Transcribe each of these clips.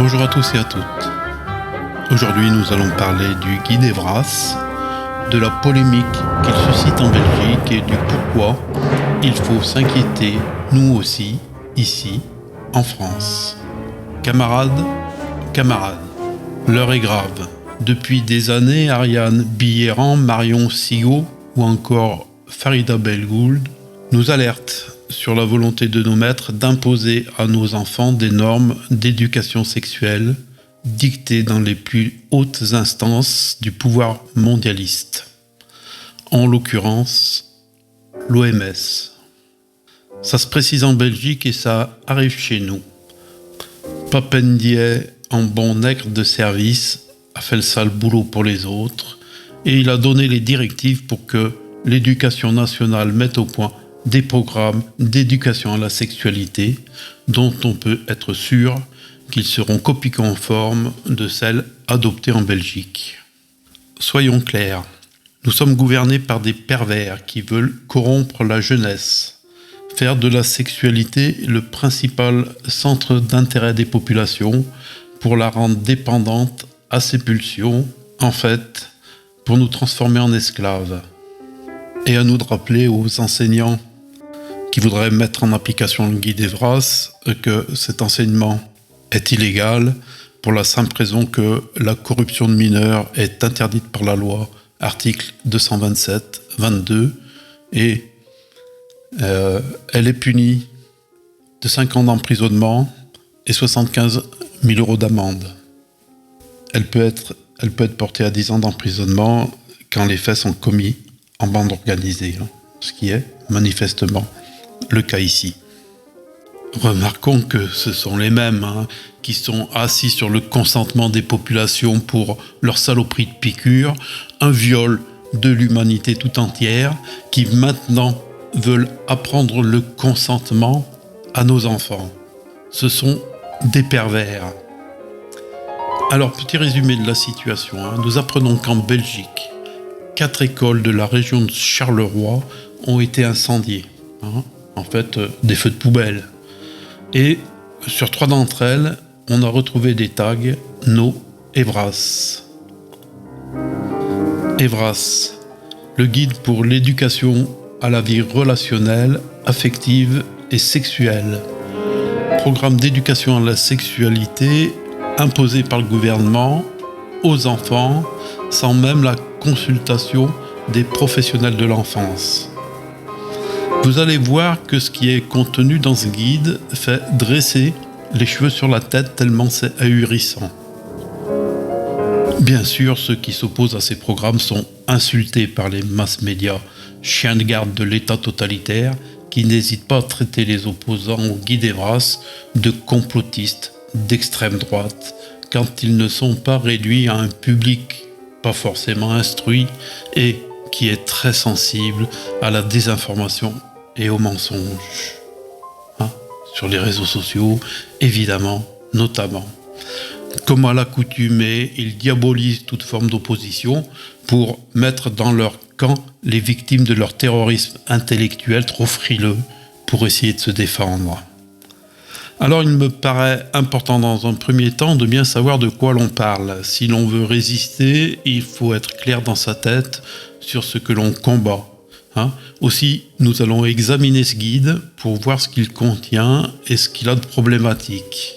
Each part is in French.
Bonjour à tous et à toutes. Aujourd'hui, nous allons parler du guide Evras, de la polémique qu'il suscite en Belgique et du pourquoi il faut s'inquiéter, nous aussi, ici, en France. Camarades, l'heure est grave. Depuis des années, Ariane Billeran, Marion Sigaud ou encore Farida Belgould nous alertent sur la volonté de nos maîtres d'imposer à nos enfants des normes d'éducation sexuelle dictées dans les plus hautes instances du pouvoir mondialiste, en l'occurrence l'OMS. Ça se précise en Belgique et ça arrive chez nous. Papendiaï, en bon nègre de service, a fait le sale boulot pour les autres et il a donné les directives pour que l'éducation nationale mette au point des programmes d'éducation à la sexualité dont on peut être sûr qu'ils seront copie conformes de celles adoptées en Belgique. Soyons clairs, nous sommes gouvernés par des pervers qui veulent corrompre la jeunesse, faire de la sexualité le principal centre d'intérêt des populations pour la rendre dépendante à ses pulsions, en fait, pour nous transformer en esclaves. Et à nous de rappeler aux enseignants qui voudraient mettre en application le guide Evras que cet enseignement est illégal pour la simple raison que la corruption de mineurs est interdite par la loi, article 227-22, et elle est punie de 5 ans d'emprisonnement et 75 000 € d'amende. Elle peut être portée à 10 ans d'emprisonnement quand les faits sont commis en bande organisée, ce qui est manifestement le cas ici. Remarquons que ce sont les mêmes qui sont assis sur le consentement des populations pour leur saloperie de piqûre, un viol de l'humanité tout entière, qui maintenant veulent apprendre le consentement à nos enfants. Ce sont des pervers. Alors, petit résumé de la situation. Nous apprenons qu'en Belgique, 4 écoles de la région de Charleroi ont été incendiées. En fait, des feux de poubelle. Et sur 3 d'entre elles, on a retrouvé des tags « No Evras ». Evras, le guide pour l'éducation à la vie relationnelle, affective et sexuelle. Programme d'éducation à la sexualité imposé par le gouvernement aux enfants sans même la consultation des professionnels de l'enfance. Vous allez voir que ce qui est contenu dans ce guide fait dresser les cheveux sur la tête tellement c'est ahurissant. Bien sûr, ceux qui s'opposent à ces programmes sont insultés par les mass médias, chiens de garde de l'État totalitaire, qui n'hésitent pas à traiter les opposants au guide Evras de complotistes d'extrême droite, quand ils ne sont pas réduits à un public pas forcément instruit et qui est très sensible à la désinformation et aux mensonges. Sur les réseaux sociaux, évidemment, notamment. Comme à l'accoutumée, ils diabolisent toute forme d'opposition pour mettre dans leur camp les victimes de leur terrorisme intellectuel trop frileux pour essayer de se défendre. Alors il me paraît important dans un premier temps de bien savoir de quoi l'on parle. Si l'on veut résister, il faut être clair dans sa tête sur ce que l'on combat. Aussi, nous allons examiner ce guide pour voir ce qu'il contient et ce qu'il a de problématique.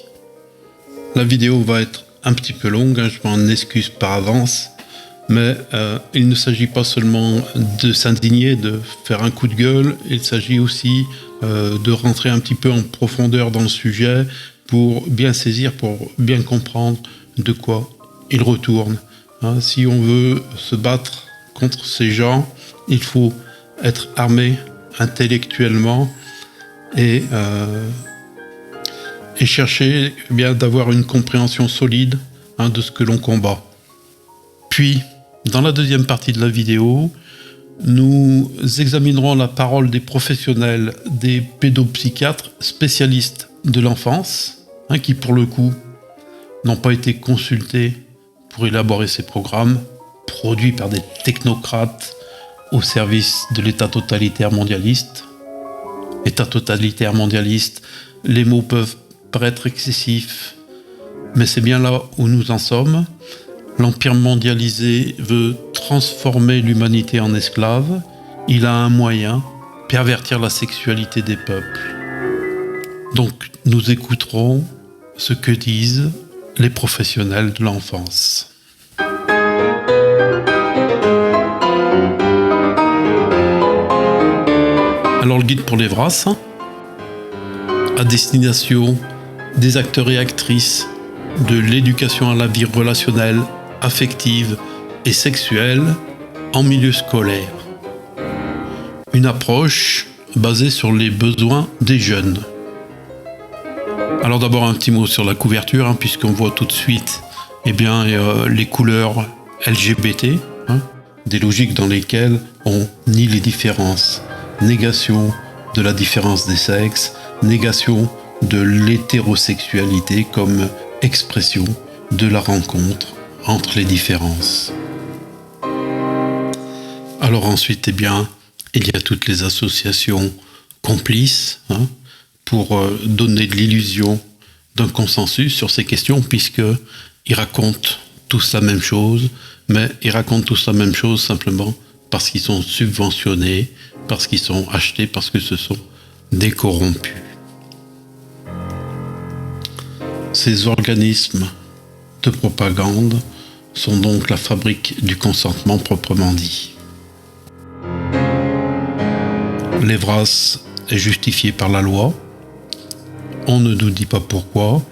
La vidéo va être un petit peu longue, je m'en excuse par avance, mais il ne s'agit pas seulement de s'indigner, de faire un coup de gueule, il s'agit aussi de rentrer un petit peu en profondeur dans le sujet pour bien saisir, pour bien comprendre de quoi il retourne. Si on veut se battre contre ces gens, il faut être armé intellectuellement et chercher bien d'avoir une compréhension solide de ce que l'on combat. Puis, dans la deuxième partie de la vidéo, nous examinerons la parole des professionnels, des pédopsychiatres spécialistes de l'enfance, qui pour le coup n'ont pas été consultés pour élaborer ces programmes, produits par des technocrates au service de l'État totalitaire mondialiste. État totalitaire mondialiste, les mots peuvent paraître excessifs, Mais c'est bien là où nous en sommes. L'empire mondialisé veut transformer l'humanité en esclave. Il a un moyen, pervertir la sexualité des peuples. Donc nous écouterons ce que disent les professionnels de l'enfance. Alors le guide pour l'Evras, à destination des acteurs et actrices de l'éducation à la vie relationnelle, affective et sexuelle en milieu scolaire. Une approche basée sur les besoins des jeunes. Alors d'abord un petit mot sur la couverture, puisqu'on voit tout de suite les couleurs LGBT, des logiques dans lesquelles on nie les différences. Négation de la différence des sexes, négation de l'hétérosexualité comme expression de la rencontre entre les différences. Alors ensuite, il y a toutes les associations complices pour donner de l'illusion d'un consensus sur ces questions, puisqu'ils racontent tous la même chose, mais ils racontent tous la même chose simplement parce qu'ils sont subventionnés, parce qu'ils sont achetés, parce que ce sont des corrompus. Ces organismes de propagande sont donc la fabrique du consentement proprement dit. L'Evras est justifié par la loi. On ne nous dit pas pourquoi,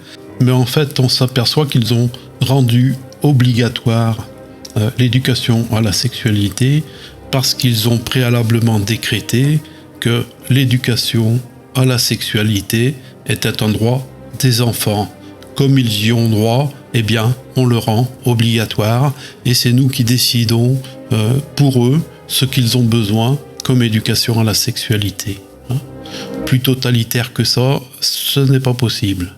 mais en fait on s'aperçoit qu'ils ont rendu obligatoire l'éducation à la sexualité parce qu'ils ont préalablement décrété que l'éducation à la sexualité était un droit des enfants. Comme ils y ont droit, on le rend obligatoire et c'est nous qui décidons pour eux ce qu'ils ont besoin comme éducation à la sexualité. Plus totalitaire que ça, ce n'est pas possible.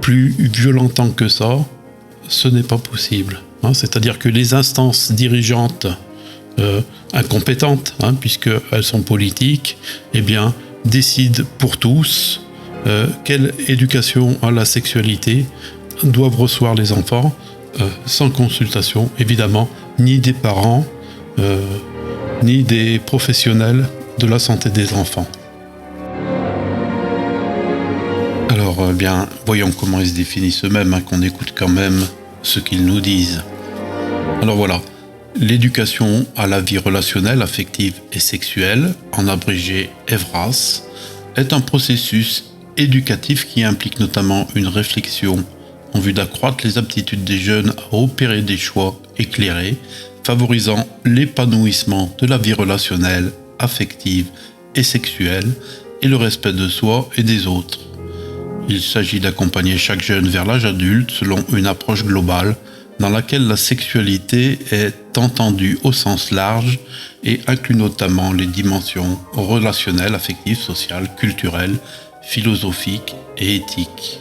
Plus violentant que ça, ce n'est pas possible. C'est-à-dire que les instances dirigeantes incompétentes, puisqu'elles sont politiques, décident pour tous quelle éducation à la sexualité doivent recevoir les enfants, sans consultation, évidemment, ni des parents, ni des professionnels de la santé des enfants. Alors, voyons comment ils se définissent eux-mêmes, qu'on écoute quand même ce qu'ils nous disent. Alors voilà, l'éducation à la vie relationnelle, affective et sexuelle, en abrégé Evras, est un processus éducatif qui implique notamment une réflexion en vue d'accroître les aptitudes des jeunes à opérer des choix éclairés, favorisant l'épanouissement de la vie relationnelle, affective et sexuelle, et le respect de soi et des autres. Il s'agit d'accompagner chaque jeune vers l'âge adulte selon une approche globale dans laquelle la sexualité est entendue au sens large et inclut notamment les dimensions relationnelles, affectives, sociales, culturelles, philosophiques et éthiques.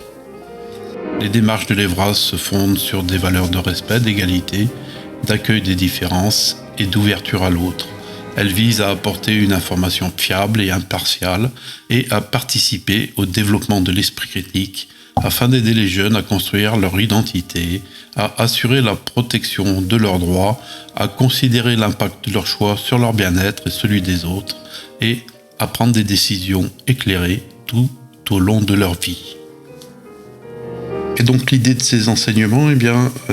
Les démarches de l'Evras se fondent sur des valeurs de respect, d'égalité, d'accueil des différences et d'ouverture à l'autre. Elles visent à apporter une information fiable et impartiale et à participer au développement de l'esprit critique afin d'aider les jeunes à construire leur identité, à assurer la protection de leurs droits, à considérer l'impact de leurs choix sur leur bien-être et celui des autres et à prendre des décisions éclairées tout au long de leur vie. Et donc l'idée de ces enseignements,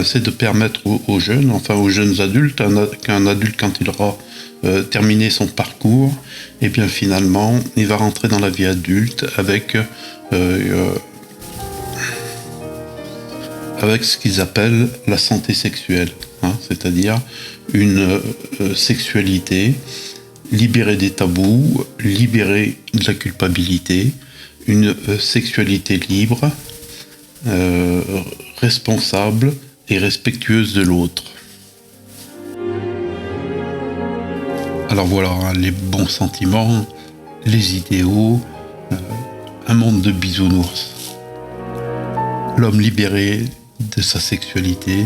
c'est de permettre aux jeunes, aux jeunes adultes, qu'un adulte quand il aura terminé son parcours, finalement, il va rentrer dans la vie adulte avec ce qu'ils appellent la santé sexuelle, c'est-à-dire une sexualité libérée des tabous, libérée de la culpabilité, une sexualité libre, responsable et respectueuse de l'autre. Alors voilà, les bons sentiments, les idéaux, un monde de bisounours. L'homme libéré de sa sexualité,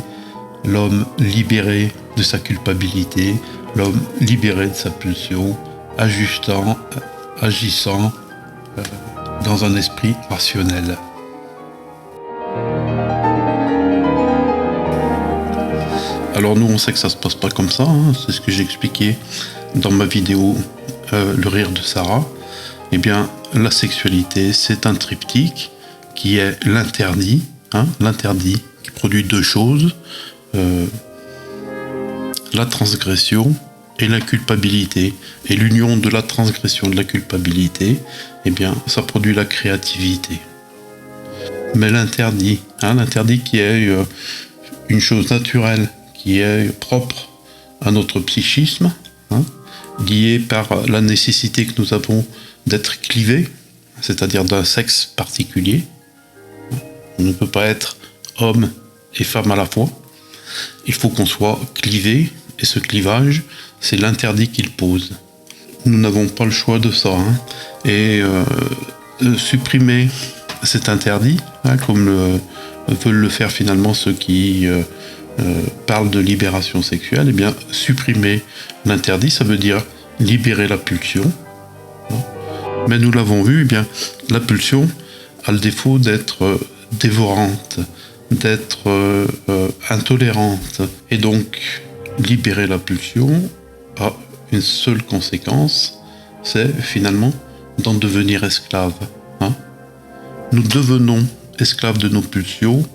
l'homme libéré de sa culpabilité, l'homme libéré de sa pulsion, agissant dans un esprit rationnel. Alors nous, on sait que ça se passe pas comme ça, hein. C'est ce que j'ai expliqué dans ma vidéo Le rire de Sarah. Eh bien, la sexualité, c'est un triptyque qui est l'interdit, hein, l'interdit qui produit deux choses, la transgression et la culpabilité. Et l'union de la transgression et de la culpabilité, eh bien, ça produit la créativité. Mais l'interdit, hein, l'interdit qui est une chose naturelle, qui est propre à notre psychisme, hein, lié par la nécessité que nous avons d'être clivés, c'est-à-dire d'un sexe particulier. On ne peut pas être homme et femme à la fois. Il faut qu'on soit clivé, et ce clivage, c'est l'interdit qu'il pose. Nous n'avons pas le choix de ça, hein. Et supprimer cet interdit, hein, comme veulent le faire finalement ceux qui parlent de libération sexuelle, eh bien, supprimer l'interdit, ça veut dire libérer la pulsion. Mais nous l'avons vu, eh bien, la pulsion a le défaut d'être dévorante, d'être intolérante. Et donc, libérer la pulsion a une seule conséquence, c'est finalement d'en devenir esclave. Hein. Nous devenons esclaves de nos pulsions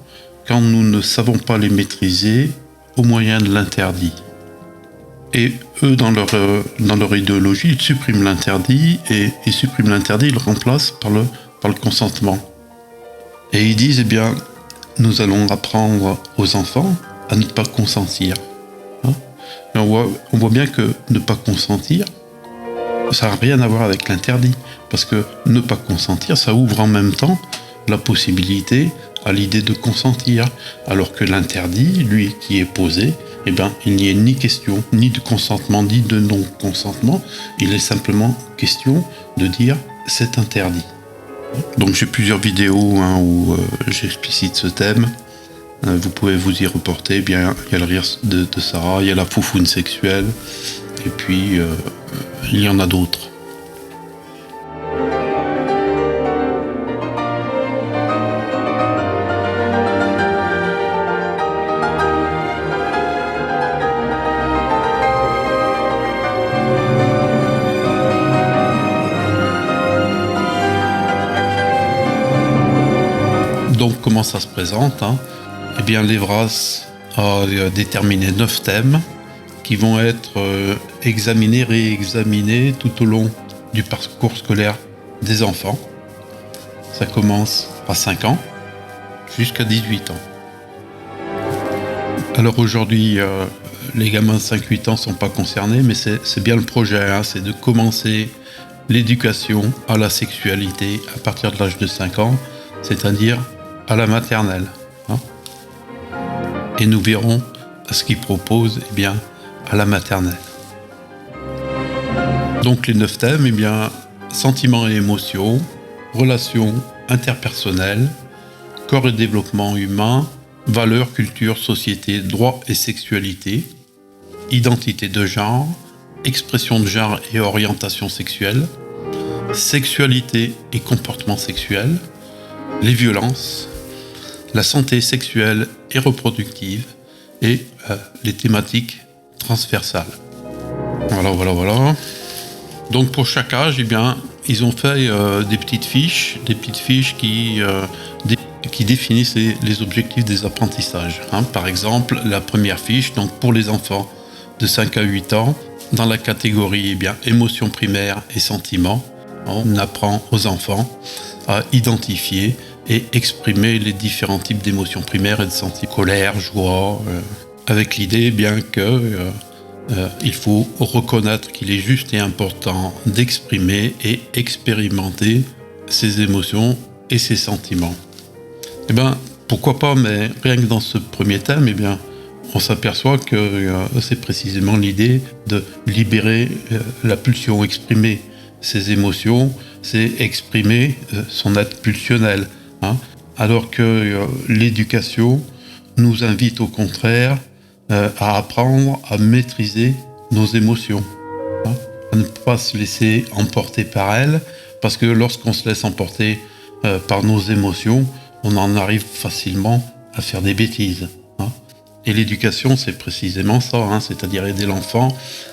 quand nous ne savons pas les maîtriser au moyen de l'interdit. Et eux, dans leur idéologie, ils suppriment l'interdit, et ils suppriment l'interdit, ils le remplacent par le consentement. Et ils disent, eh bien, nous allons apprendre aux enfants à ne pas consentir. Hein. Et on voit bien que ne pas consentir, ça n'a rien à voir avec l'interdit. Parce que ne pas consentir, ça ouvre en même temps la possibilité à l'idée de consentir. Alors que l'interdit, lui, qui est posé, eh bien, il n'y est ni question ni de consentement, ni de non-consentement. Il est simplement question de dire c'est interdit. Donc j'ai plusieurs vidéos, hein, où j'explicite ce thème. Vous pouvez vous y reporter. Eh bien, il y a le rire de Sarah, il y a la foufoune sexuelle, et puis il y en a d'autres. Donc comment ça se présente, hein? Eh bien, l'Evras a déterminé 9 thèmes qui vont être examinés, réexaminés tout au long du parcours scolaire des enfants. Ça commence à 5 ans jusqu'à 18 ans. Alors aujourd'hui, les gamins de 5-8 ans ne sont pas concernés, mais c'est bien le projet, hein, c'est de commencer l'éducation à la sexualité à partir de l'âge de 5 ans, c'est-à-dire à la maternelle. Hein. Et nous verrons ce qu'ils proposent, eh bien, à la maternelle. Donc les 9 thèmes, eh bien, sentiments et émotions, relations interpersonnelles, corps et développement humain, valeurs, culture, société, droit et sexualité, identité de genre, expression de genre et orientation sexuelle, sexualité et comportement sexuel, les violences, la santé sexuelle et reproductive et les thématiques transversales. Voilà. Donc pour chaque âge, eh bien, ils ont fait des petites fiches qui définissent les objectifs des apprentissages. Hein. Par exemple, la première fiche, donc pour les enfants de 5 à 8 ans, dans la catégorie eh bien, émotions primaires et sentiments, on apprend aux enfants à identifier et exprimer les différents types d'émotions primaires et de sentiments, colère, joie, avec l'idée bien que il faut reconnaître qu'il est juste et important d'exprimer et expérimenter ses émotions et ses sentiments. Eh bien, pourquoi pas, mais rien que dans ce premier thème, eh bien, on s'aperçoit que c'est précisément l'idée de libérer la pulsion, exprimer ses émotions, c'est exprimer son être pulsionnel. Hein, alors que l'éducation nous invite au contraire à apprendre à maîtriser nos émotions, hein, à ne pas se laisser emporter par elles, parce que lorsqu'on se laisse emporter par nos émotions, on en arrive facilement à faire des bêtises. Hein. Et l'éducation, c'est précisément ça, hein, c'est-à-dire aider l'enfant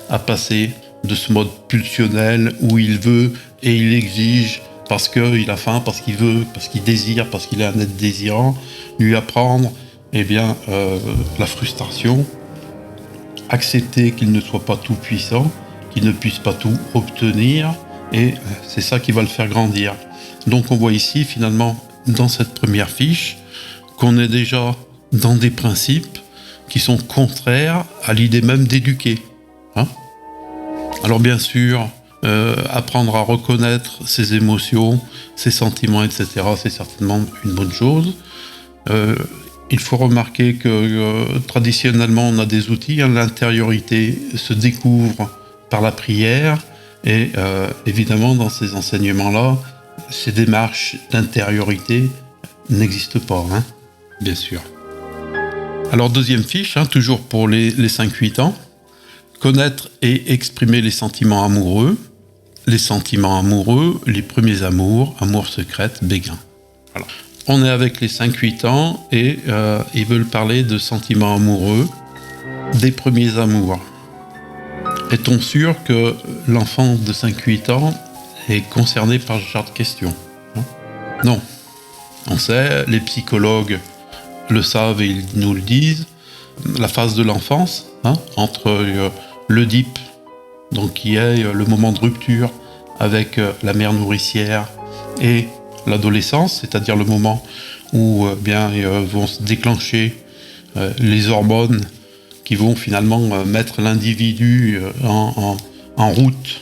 à passer de ce mode pulsionnel où il veut et il exige parce qu'il a faim, parce qu'il veut, parce qu'il désire, parce qu'il est un être désirant, lui apprendre la frustration, accepter qu'il ne soit pas tout puissant, qu'il ne puisse pas tout obtenir, et c'est ça qui va le faire grandir. Donc on voit ici finalement dans cette première fiche qu'on est déjà dans des principes qui sont contraires à l'idée même d'éduquer. Hein ? Alors bien sûr, apprendre à reconnaître ses émotions, ses sentiments, etc., c'est certainement une bonne chose. Il faut remarquer que traditionnellement, on a des outils. Hein, l'intériorité se découvre par la prière. Et évidemment, dans ces enseignements-là, ces démarches d'intériorité n'existent pas, hein, bien sûr. Alors, deuxième fiche, hein, toujours pour les 5-8 ans. Connaître et exprimer les sentiments amoureux. Les sentiments amoureux, les premiers amours, amour secrète, béguin. Voilà. On est avec les 5-8 ans et ils veulent parler de sentiments amoureux, des premiers amours. Est-on sûr que l'enfant de 5-8 ans est concerné par ce genre de questions ? Non. On sait, les psychologues le savent et ils nous le disent, la phase de l'enfance, hein, entre l'Oedipe, donc qui est le moment de rupture avec la mère nourricière, et l'adolescence, c'est-à-dire le moment où vont se déclencher les hormones qui vont finalement mettre l'individu en route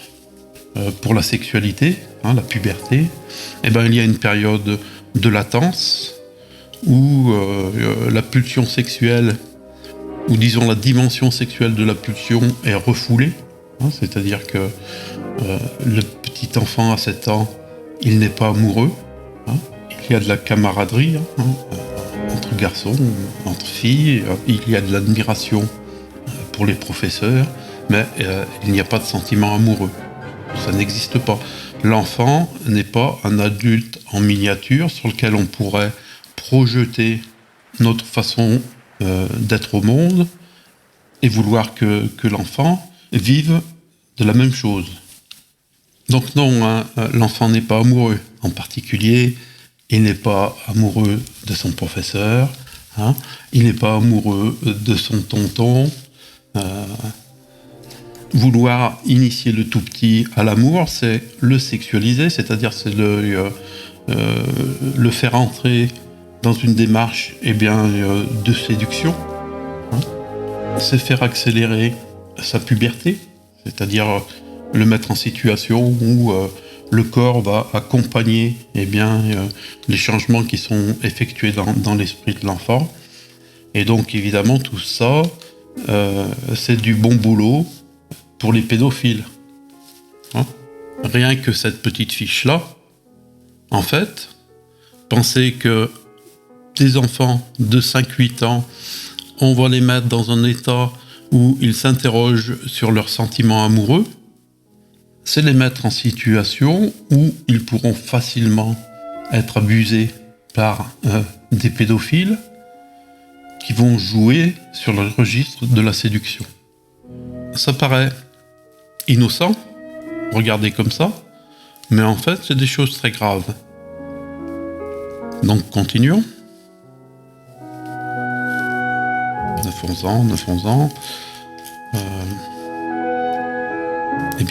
pour la sexualité, hein, la puberté. Et il y a une période de latence où la pulsion sexuelle, ou disons la dimension sexuelle de la pulsion est refoulée, hein, c'est-à-dire que le petit enfant à 7 ans, il n'est pas amoureux, hein, il y a de la camaraderie, hein, entre garçons, entre filles, il y a de l'admiration pour les professeurs, mais il n'y a pas de sentiment amoureux, ça n'existe pas. L'enfant n'est pas un adulte en miniature sur lequel on pourrait projeter notre façon d'être au monde et vouloir que l'enfant vive de la même chose. Donc non, hein, l'enfant n'est pas amoureux. En particulier, il n'est pas amoureux de son professeur, hein, il n'est pas amoureux de son tonton. Vouloir initier le tout petit à l'amour, c'est le sexualiser, c'est-à-dire c'est le faire entrer dans une démarche de séduction, hein. C'est faire accélérer sa puberté, c'est-à-dire le mettre en situation où le corps va accompagner les changements qui sont effectués dans l'esprit de l'enfant. Et donc évidemment tout ça, c'est du bon boulot pour les pédophiles. Hein ? Rien que cette petite fiche-là, en fait, pensez que des enfants de 5-8 ans, on va les mettre dans un état où ils s'interrogent sur leurs sentiments amoureux, c'est les mettre en situation où ils pourront facilement être abusés par des pédophiles qui vont jouer sur le registre de la séduction. Ça paraît innocent, regardez comme ça, mais en fait, c'est des choses très graves. Donc, continuons. 9-11 ans.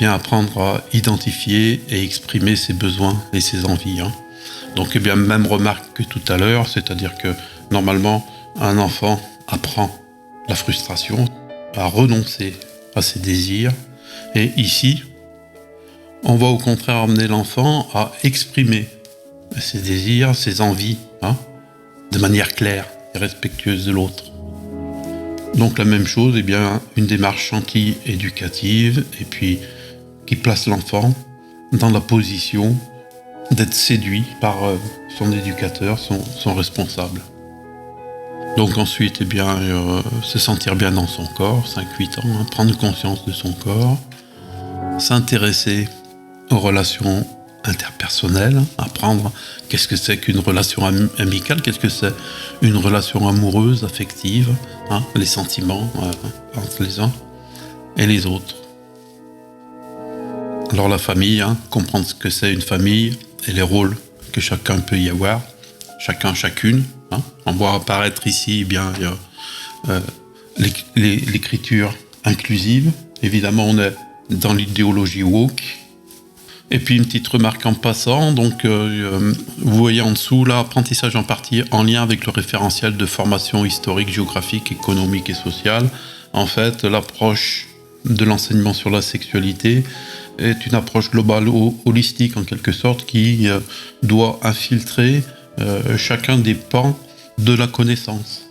Apprendre à identifier et exprimer ses besoins et ses envies. Hein. Donc, même remarque que tout à l'heure, c'est-à-dire que normalement, un enfant apprend la frustration, à renoncer à ses désirs. Et ici, on va au contraire amener l'enfant à exprimer ses désirs, ses envies, hein, de manière claire et respectueuse de l'autre. Donc la même chose, une démarche anti-éducative, et puis qui place l'enfant dans la position d'être séduit par son éducateur, son responsable. Donc ensuite, se sentir bien dans son corps, 5-8 ans, prendre conscience de son corps, s'intéresser aux relations interpersonnelle, apprendre qu'est-ce que c'est qu'une relation amicale, qu'est-ce que c'est une relation amoureuse, affective, les sentiments entre les uns et les autres. Alors la famille, comprendre ce que c'est une famille et les rôles que chacun peut y avoir, chacun, chacune. On voit apparaître ici il y a l'écriture inclusive. Évidemment, on est dans l'idéologie woke. Et puis une petite remarque en passant, donc vous voyez en dessous là, apprentissage en partie en lien avec le référentiel de formation historique, géographique, économique et sociale. En fait, l'approche de l'enseignement sur la sexualité est une approche globale, holistique en quelque sorte, qui doit infiltrer chacun des pans de la connaissance.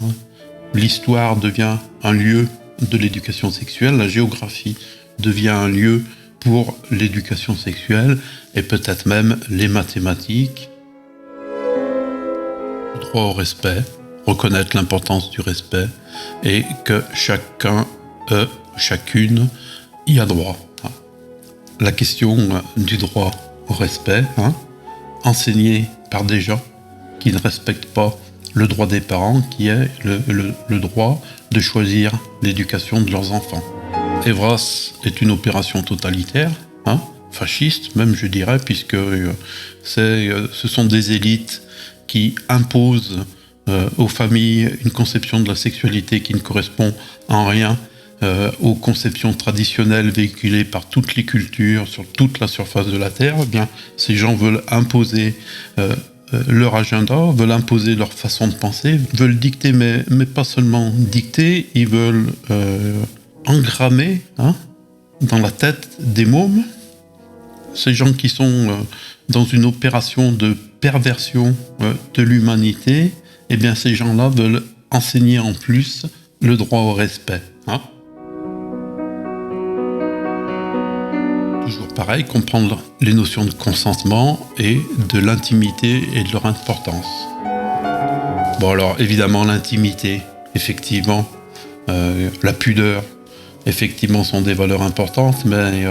L'histoire devient un lieu de l'éducation sexuelle, la géographie devient un lieu pour l'éducation sexuelle et peut-être même les mathématiques. Le droit au respect, reconnaître l'importance du respect et que chacun, chacune y a droit. La question du droit au respect, enseigné par des gens qui ne respectent pas le droit des parents, qui est le droit de choisir l'éducation de leurs enfants. Evras est une opération totalitaire, fasciste même je dirais, puisque ce sont des élites qui imposent aux familles une conception de la sexualité qui ne correspond en rien aux conceptions traditionnelles véhiculées par toutes les cultures sur toute la surface de la Terre. Eh bien, ces gens veulent imposer leur agenda, veulent imposer leur façon de penser, veulent dicter, mais pas seulement dicter, ils veulent engrammer dans la tête des mômes ces gens qui sont dans une opération de perversion de l'humanité. Eh bien, ces gens-là veulent enseigner en plus le droit au respect. Toujours pareil, comprendre les notions de consentement et de l'intimité et de leur importance. Bon alors, évidemment, l'intimité, effectivement, la pudeur, effectivement, sont des valeurs importantes, mais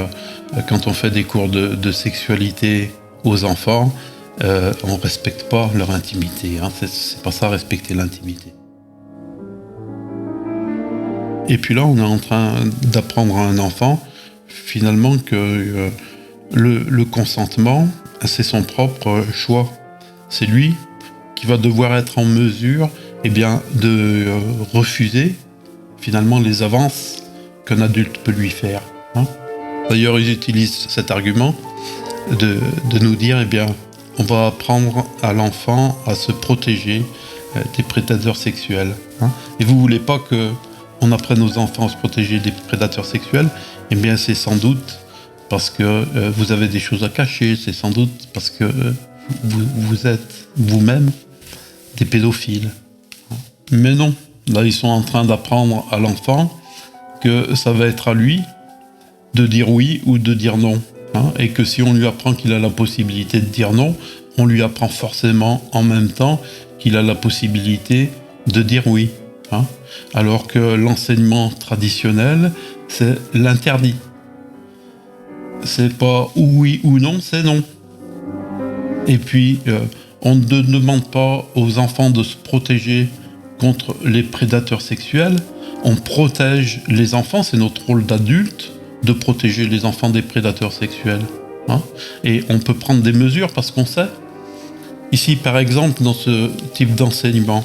quand on fait des cours de sexualité aux enfants, on ne respecte pas leur intimité. C'est pas ça, respecter l'intimité. Et puis là, on est en train d'apprendre à un enfant, finalement, que le consentement, c'est son propre choix. C'est lui qui va devoir être en mesure de refuser, finalement, les avances qu'un adulte peut lui faire. D'ailleurs, ils utilisent cet argument de nous dire, on va apprendre à l'enfant à se protéger des prédateurs sexuels. Et vous voulez pas qu'on apprenne aux enfants à se protéger des prédateurs sexuels? C'est sans doute parce que vous avez des choses à cacher, c'est sans doute parce que vous êtes vous-même des pédophiles. Mais non, là ils sont en train d'apprendre à l'enfant que ça va être à lui de dire oui ou de dire non. Et que si on lui apprend qu'il a la possibilité de dire non, on lui apprend forcément en même temps qu'il a la possibilité de dire oui. Alors que l'enseignement traditionnel, c'est l'interdit. C'est pas oui ou non, c'est non. Et puis, on ne demande pas aux enfants de se protéger contre les prédateurs sexuels. On protège les enfants, c'est notre rôle d'adulte, de protéger les enfants des prédateurs sexuels. Et on peut prendre des mesures parce qu'on sait. Ici, par exemple, dans ce type d'enseignement,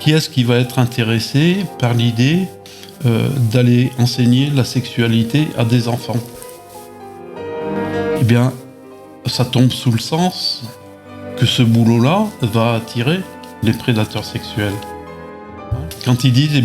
qui est-ce qui va être intéressé par l'idée d'aller enseigner la sexualité à des enfants? Ça tombe sous le sens que ce boulot-là va attirer les prédateurs sexuels. Quand ils disent,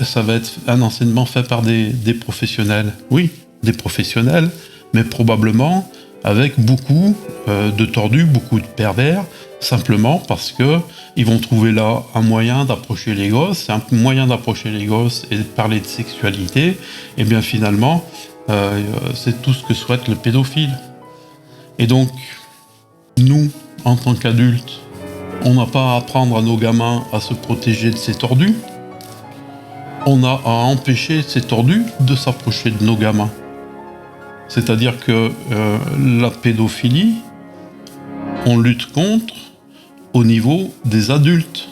ça va être un enseignement fait par des professionnels. Oui, des professionnels, mais probablement avec beaucoup de tordus, beaucoup de pervers, simplement parce que ils vont trouver là un moyen d'approcher les gosses. C'est un moyen d'approcher les gosses et de parler de sexualité. Finalement, c'est tout ce que souhaite le pédophile. Et donc, nous, en tant qu'adultes, on n'a pas à apprendre à nos gamins à se protéger de ces tordus. On a à empêcher ces tordus de s'approcher de nos gamins. C'est-à-dire que la pédophilie, on lutte contre au niveau des adultes.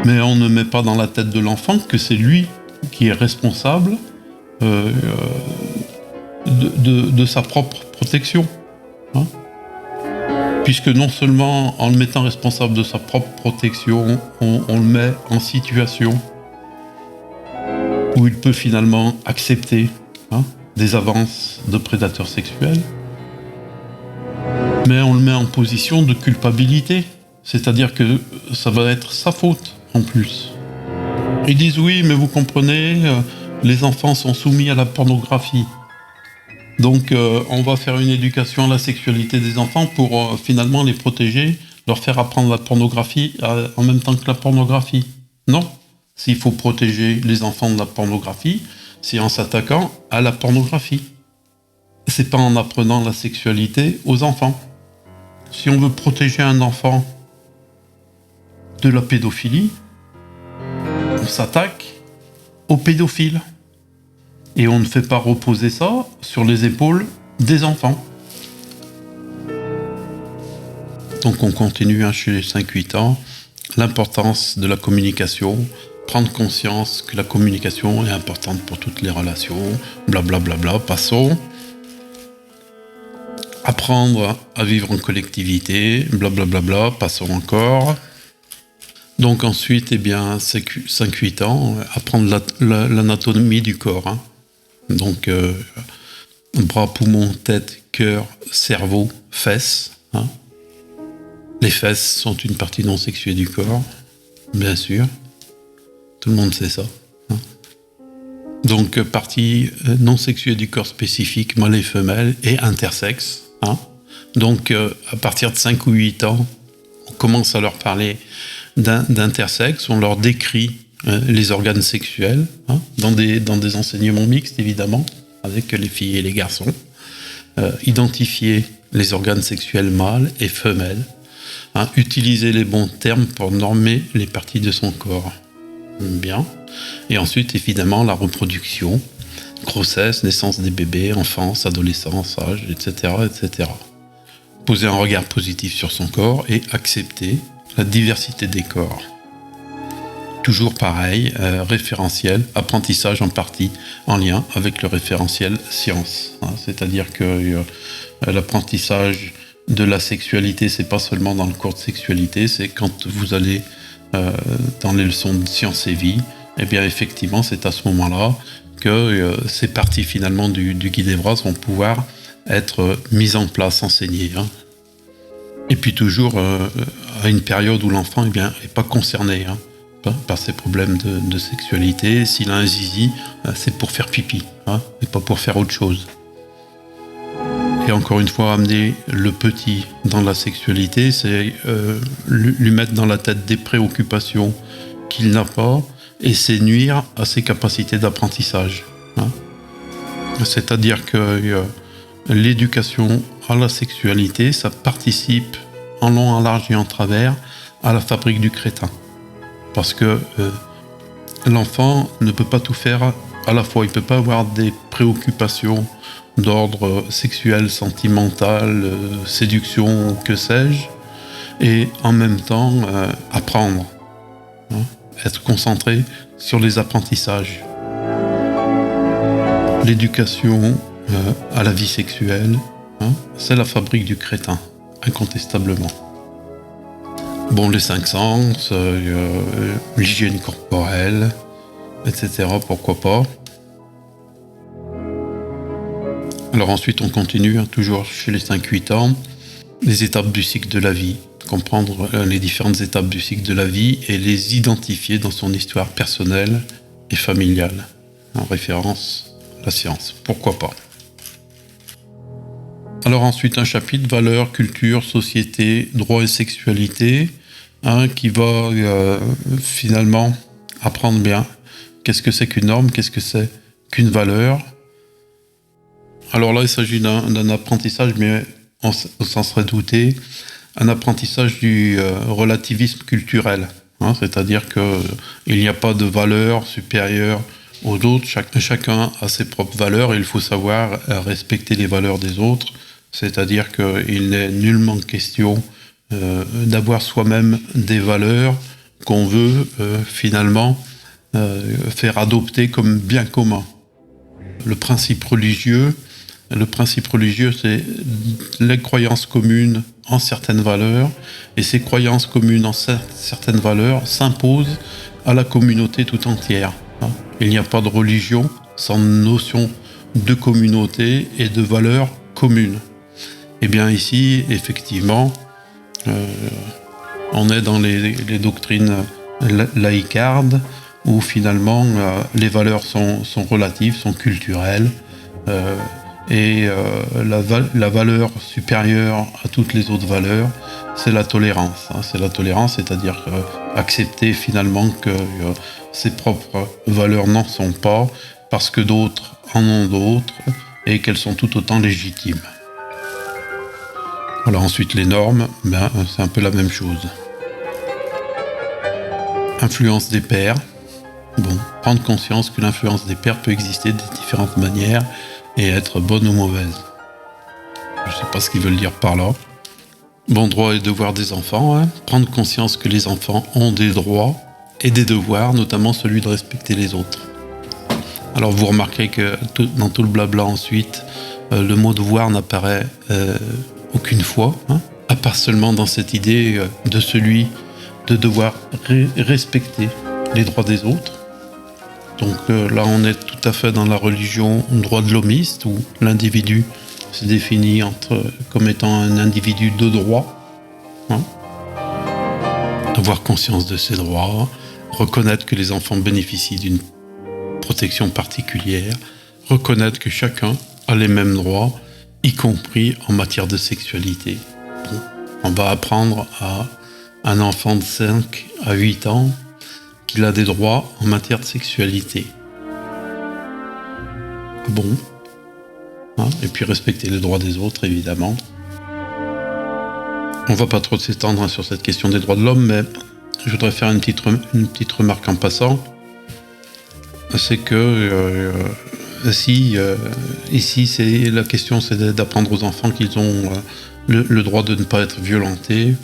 Mais on ne met pas dans la tête de l'enfant que c'est lui qui est responsable de sa propre protection. Hein, puisque non seulement en le mettant responsable de sa propre protection, on le met en situation où il peut finalement accepter des avances de prédateurs sexuels, mais on le met en position de culpabilité, c'est-à-dire que ça va être sa faute en plus. Ils disent oui, mais vous comprenez, les enfants sont soumis à la pornographie. Donc on va faire une éducation à la sexualité des enfants pour finalement les protéger, leur faire apprendre la pornographie en même temps que la pornographie. Non, s'il faut protéger les enfants de la pornographie, c'est en s'attaquant à la pornographie. C'est pas en apprenant la sexualité aux enfants. Si on veut protéger un enfant de la pédophilie, on s'attaque aux pédophiles. Et on ne fait pas reposer ça sur les épaules des enfants. Donc on continue chez les 5-8 ans, l'importance de la communication, prendre conscience que la communication est importante pour toutes les relations, blablabla, passons. Apprendre à vivre en collectivité, blablabla, passons encore. Donc ensuite, 5-8 ans, apprendre l'anatomie du corps. Donc, bras, poumons, tête, cœur, cerveau, fesses. Les fesses sont une partie non sexuée du corps, bien sûr. Tout le monde sait ça. Donc, partie non sexuée du corps spécifique, mâle et femelle, et intersexe. Donc, à partir de 5 ou 8 ans, on commence à leur parler d'intersexe, on leur décrit les organes sexuels, dans des enseignements mixtes, évidemment, avec les filles et les garçons. Identifier les organes sexuels mâles et femelles. Utiliser les bons termes pour normer les parties de son corps. Bien. Et ensuite, évidemment, la reproduction, grossesse, naissance des bébés, enfance, adolescence, âge, etc., etc. Poser un regard positif sur son corps et accepter la diversité des corps. Toujours pareil, référentiel, apprentissage en partie en lien avec le référentiel science. C'est-à-dire que l'apprentissage de la sexualité, c'est pas seulement dans le cours de sexualité, c'est quand vous allez dans les leçons de sciences et vie, et bien effectivement, c'est à ce moment-là que ces parties finalement du guide Evras vont pouvoir être mises en place, enseignées. Et puis toujours à une période où l'enfant est pas concerné par ces problèmes de sexualité. S'il a un zizi, c'est pour faire pipi, et pas pour faire autre chose. Et encore une fois, amener le petit dans la sexualité, c'est lui mettre dans la tête des préoccupations qu'il n'a pas, et c'est nuire à ses capacités d'apprentissage. C'est-à-dire que l'éducation à la sexualité, ça participe en long, en large et en travers à la fabrique du crétin. Parce que l'enfant ne peut pas tout faire à la fois. Il ne peut pas avoir des préoccupations d'ordre sexuel, sentimental, séduction, que sais-je, et en même temps apprendre, être concentré sur les apprentissages. L'éducation à la vie sexuelle, c'est la fabrique du crétin, incontestablement. Bon, les 5 sens, l'hygiène corporelle, etc., pourquoi pas. Alors ensuite, on continue, toujours chez les 5-8 ans, les étapes du cycle de la vie, comprendre les différentes étapes du cycle de la vie et les identifier dans son histoire personnelle et familiale, en référence à la science, pourquoi pas. Alors ensuite, un chapitre valeurs, culture, société, droit et sexualité, qui va finalement apprendre bien qu'est-ce que c'est qu'une norme, qu'est-ce que c'est qu'une valeur. Alors là, il s'agit d'un apprentissage, mais on s'en serait douté, un apprentissage du relativisme culturel. C'est-à-dire qu'il n'y a pas de valeur supérieure aux autres. Chacun a ses propres valeurs et il faut savoir respecter les valeurs des autres. C'est-à-dire qu'il n'est nullement question d'avoir soi-même des valeurs qu'on veut finalement faire adopter comme bien commun. Le principe religieux, c'est les croyances communes en certaines valeurs, et ces croyances communes en certaines valeurs s'imposent à la communauté tout entière. Il n'y a pas de religion sans notion de communauté et de valeurs communes. Et bien ici, effectivement, on est dans les doctrines laïcardes, où finalement les valeurs sont relatives, sont culturelles, et la valeur supérieure à toutes les autres valeurs, c'est la tolérance. C'est la tolérance, c'est-à-dire accepter finalement que ses propres valeurs n'en sont pas, parce que d'autres en ont d'autres, et qu'elles sont tout autant légitimes. Voilà, ensuite les normes, c'est un peu la même chose. Influence des pairs. Bon, prendre conscience que l'influence des pairs peut exister de différentes manières et être bonne ou mauvaise. Je ne sais pas ce qu'ils veulent dire par là. Bon, droits et devoirs des enfants. Prendre conscience que les enfants ont des droits et des devoirs, notamment celui de respecter les autres. Alors vous remarquerez que dans tout le blabla ensuite, le mot devoir n'apparaît aucune fois, à part seulement dans cette idée de celui de devoir respecter les droits des autres. Donc là, on est tout à fait dans la religion droit de l'homiste, où l'individu se définit comme étant un individu de droit. Avoir conscience de ses droits, reconnaître que les enfants bénéficient d'une protection particulière, reconnaître que chacun a les mêmes droits, y compris en matière de sexualité. Bon, on va apprendre à un enfant de 5 à 8 ans qu'il a des droits en matière de sexualité. Bon. Et puis respecter les droits des autres, évidemment. On va pas trop s'étendre sur cette question des droits de l'homme, mais je voudrais faire une petite remarque en passant. C'est que ici, c'est la question, c'est d'apprendre aux enfants qu'ils ont le droit de ne pas être violentés.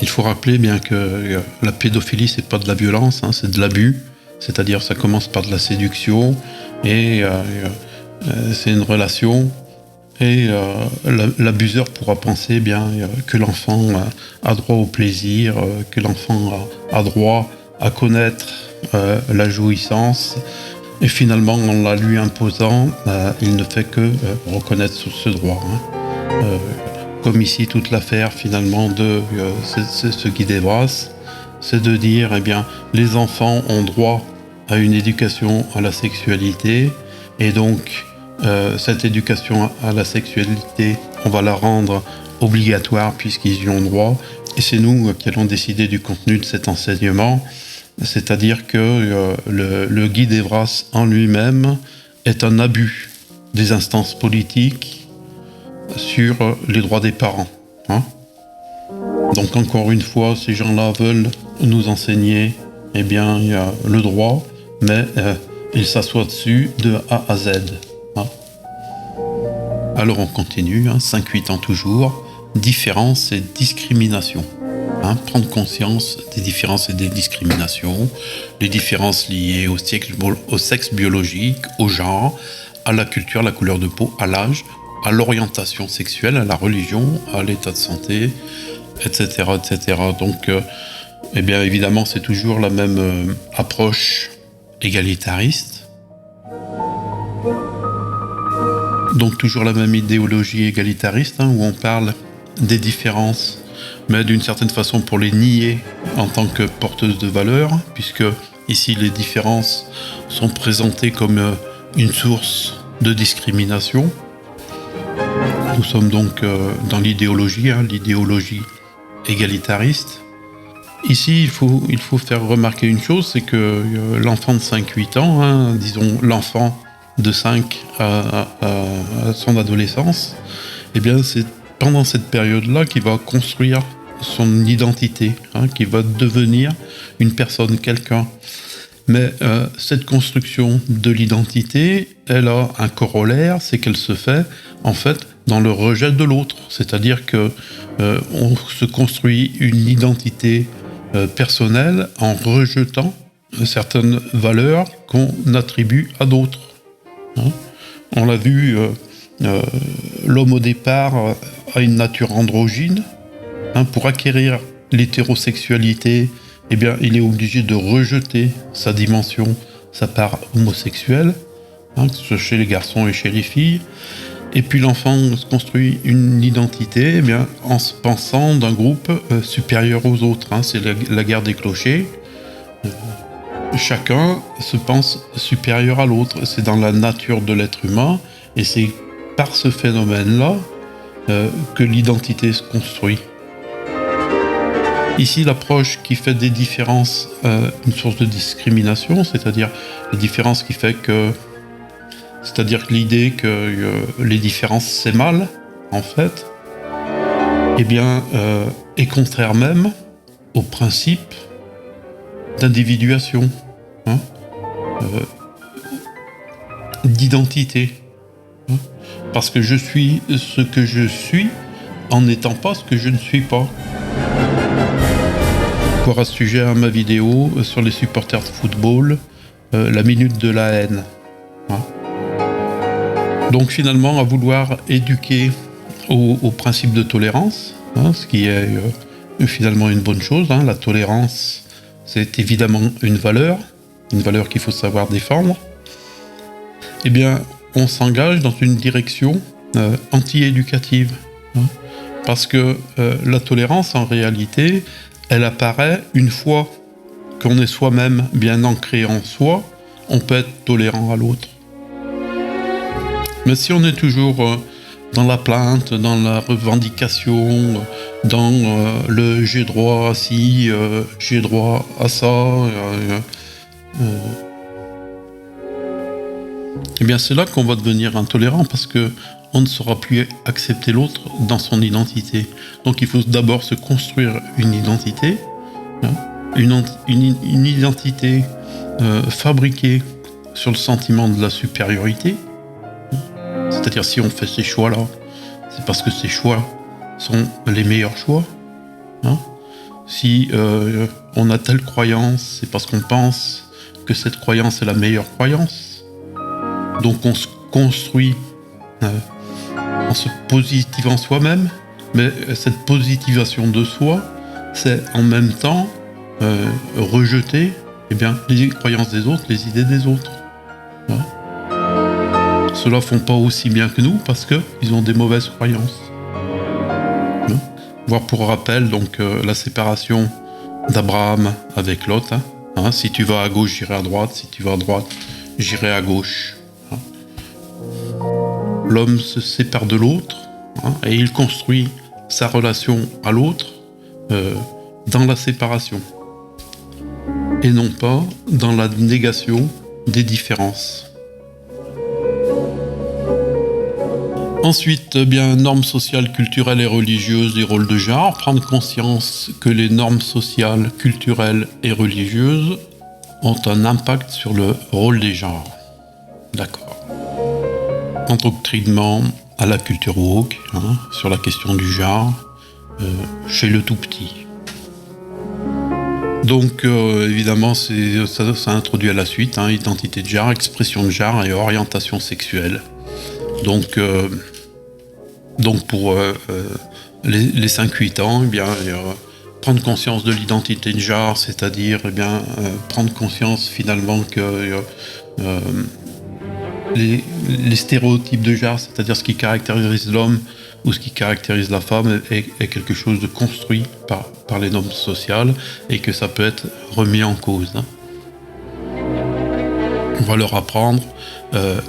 Il faut rappeler bien que la pédophilie, c'est pas de la violence, c'est de l'abus. C'est-à-dire, ça commence par de la séduction et c'est une relation. Et l'abuseur pourra penser bien que l'enfant a droit au plaisir, que l'enfant a droit à connaître la jouissance. Et finalement, en la lui imposant, il ne fait que reconnaître ce droit. Comme ici, toute l'affaire finalement de ce Guy Devras, c'est de dire, eh bien, les enfants ont droit à une éducation à la sexualité, et donc cette éducation à la sexualité, on va la rendre obligatoire puisqu'ils y ont droit, et c'est nous qui allons décider du contenu de cet enseignement, c'est-à-dire que le Guy Devras en lui-même est un abus des instances politiques sur les droits des parents. Donc encore une fois, ces gens-là veulent nous enseigner eh bien, il y a le droit, mais ils s'assoient dessus de A à Z. Alors on continue, 5-8 ans toujours, différence et discrimination. Prendre conscience des différences et des discriminations, les différences liées au sexe biologique, au genre, à la culture, la couleur de peau, à l'âge, à l'orientation sexuelle, à la religion, à l'état de santé, etc. etc. Donc, eh bien, évidemment, c'est toujours la même approche égalitariste. Donc, toujours la même idéologie égalitariste, où on parle des différences, mais d'une certaine façon pour les nier en tant que porteuses de valeurs, puisque ici, les différences sont présentées comme une source de discrimination. Nous sommes donc dans l'idéologie égalitariste. Ici, il faut faire remarquer une chose, c'est que l'enfant de 5-8 ans, disons l'enfant de 5 à son adolescence, eh bien c'est pendant cette période-là qu'il va construire son identité, qui va devenir une personne, quelqu'un. Mais cette construction de l'identité, elle a un corollaire, c'est qu'elle se fait en fait dans le rejet de l'autre. C'est-à-dire que on se construit une identité personnelle en rejetant certaines valeurs qu'on attribue à d'autres. On l'a vu, l'homme au départ a une nature androgyne. Pour acquérir l'hétérosexualité, eh bien, il est obligé de rejeter sa dimension, sa part homosexuelle, que ce soit chez les garçons et chez les filles. Et puis l'enfant se construit une identité en se pensant d'un groupe supérieur aux autres. C'est la guerre des clochers. Chacun se pense supérieur à l'autre. C'est dans la nature de l'être humain. Et c'est par ce phénomène-là que l'identité se construit. Ici, l'approche qui fait des différences une source de discrimination, c'est-à-dire la différence qui fait que... C'est-à-dire que l'idée que les différences c'est mal, en fait, est contraire même au principe d'individuation, d'identité. Parce que je suis ce que je suis en n'étant pas ce que je ne suis pas. Encore à ce sujet, ma vidéo sur les supporters de football, la minute de la haine. Donc finalement, à vouloir éduquer au principe de tolérance, ce qui est finalement une bonne chose. La tolérance, c'est évidemment une valeur qu'il faut savoir défendre. Eh bien, on s'engage dans une direction anti-éducative. Parce que la tolérance, en réalité, elle apparaît une fois qu'on est soi-même bien ancré en soi, on peut être tolérant à l'autre. Mais si on est toujours dans la plainte, dans la revendication, dans le j'ai droit à ci, j'ai droit à ça, eh bien c'est là qu'on va devenir intolérant parce que on ne saura plus accepter l'autre dans son identité. Donc il faut d'abord se construire une identité, une identité fabriquée sur le sentiment de la supériorité. C'est-à-dire si on fait ces choix-là, c'est parce que ces choix sont les meilleurs choix. Si on a telle croyance, c'est parce qu'on pense que cette croyance est la meilleure croyance. Donc on se construit en se positivant soi-même, mais cette positivation de soi, c'est en même temps rejeter les croyances des autres, les idées des autres. Ceux-là font pas aussi bien que nous parce qu'ils ont des mauvaises croyances. Voire pour rappel, donc la séparation d'Abraham avec Lot. Si tu vas à gauche, j'irai à droite. Si tu vas à droite, j'irai à gauche. L'homme se sépare de l'autre et il construit sa relation à l'autre dans la séparation et non pas dans la négation des différences. Ensuite, normes sociales, culturelles et religieuses des rôles de genre. Prendre conscience que les normes sociales, culturelles et religieuses ont un impact sur le rôle des genres. D'accord. Endoctrinement à la culture woke, sur la question du genre, chez le tout petit. Donc, évidemment, ça introduit à la suite, identité de genre, expression de genre et orientation sexuelle. Donc pour les 5-8 ans, prendre conscience de l'identité de genre, c'est-à-dire prendre conscience finalement que les stéréotypes de genre, c'est-à-dire ce qui caractérise l'homme ou ce qui caractérise la femme, est quelque chose de construit par les normes sociales et que ça peut être remis en cause. On va leur apprendre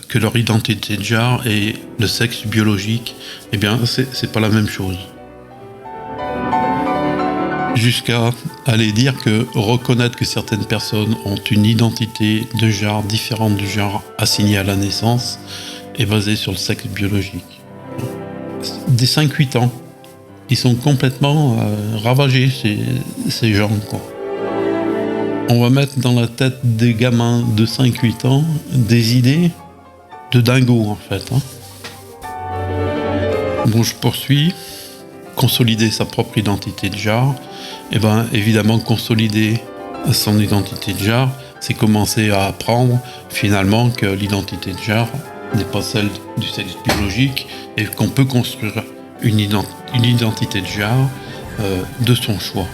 que leur identité de genre et le sexe biologique, c'est pas la même chose. Jusqu'à aller dire que reconnaître que certaines personnes ont une identité de genre différente du genre assigné à la naissance est basée sur le sexe biologique. Dès 5-8 ans, ils sont complètement ravagés, ces gens, quoi. On va mettre dans la tête des gamins de 5-8 ans des idées de dingo, en fait. Bon, je poursuis. Consolider sa propre identité de genre. Et bien, évidemment, consolider son identité de genre, c'est commencer à apprendre, finalement, que l'identité de genre n'est pas celle du sexe biologique et qu'on peut construire une identité de genre de son choix.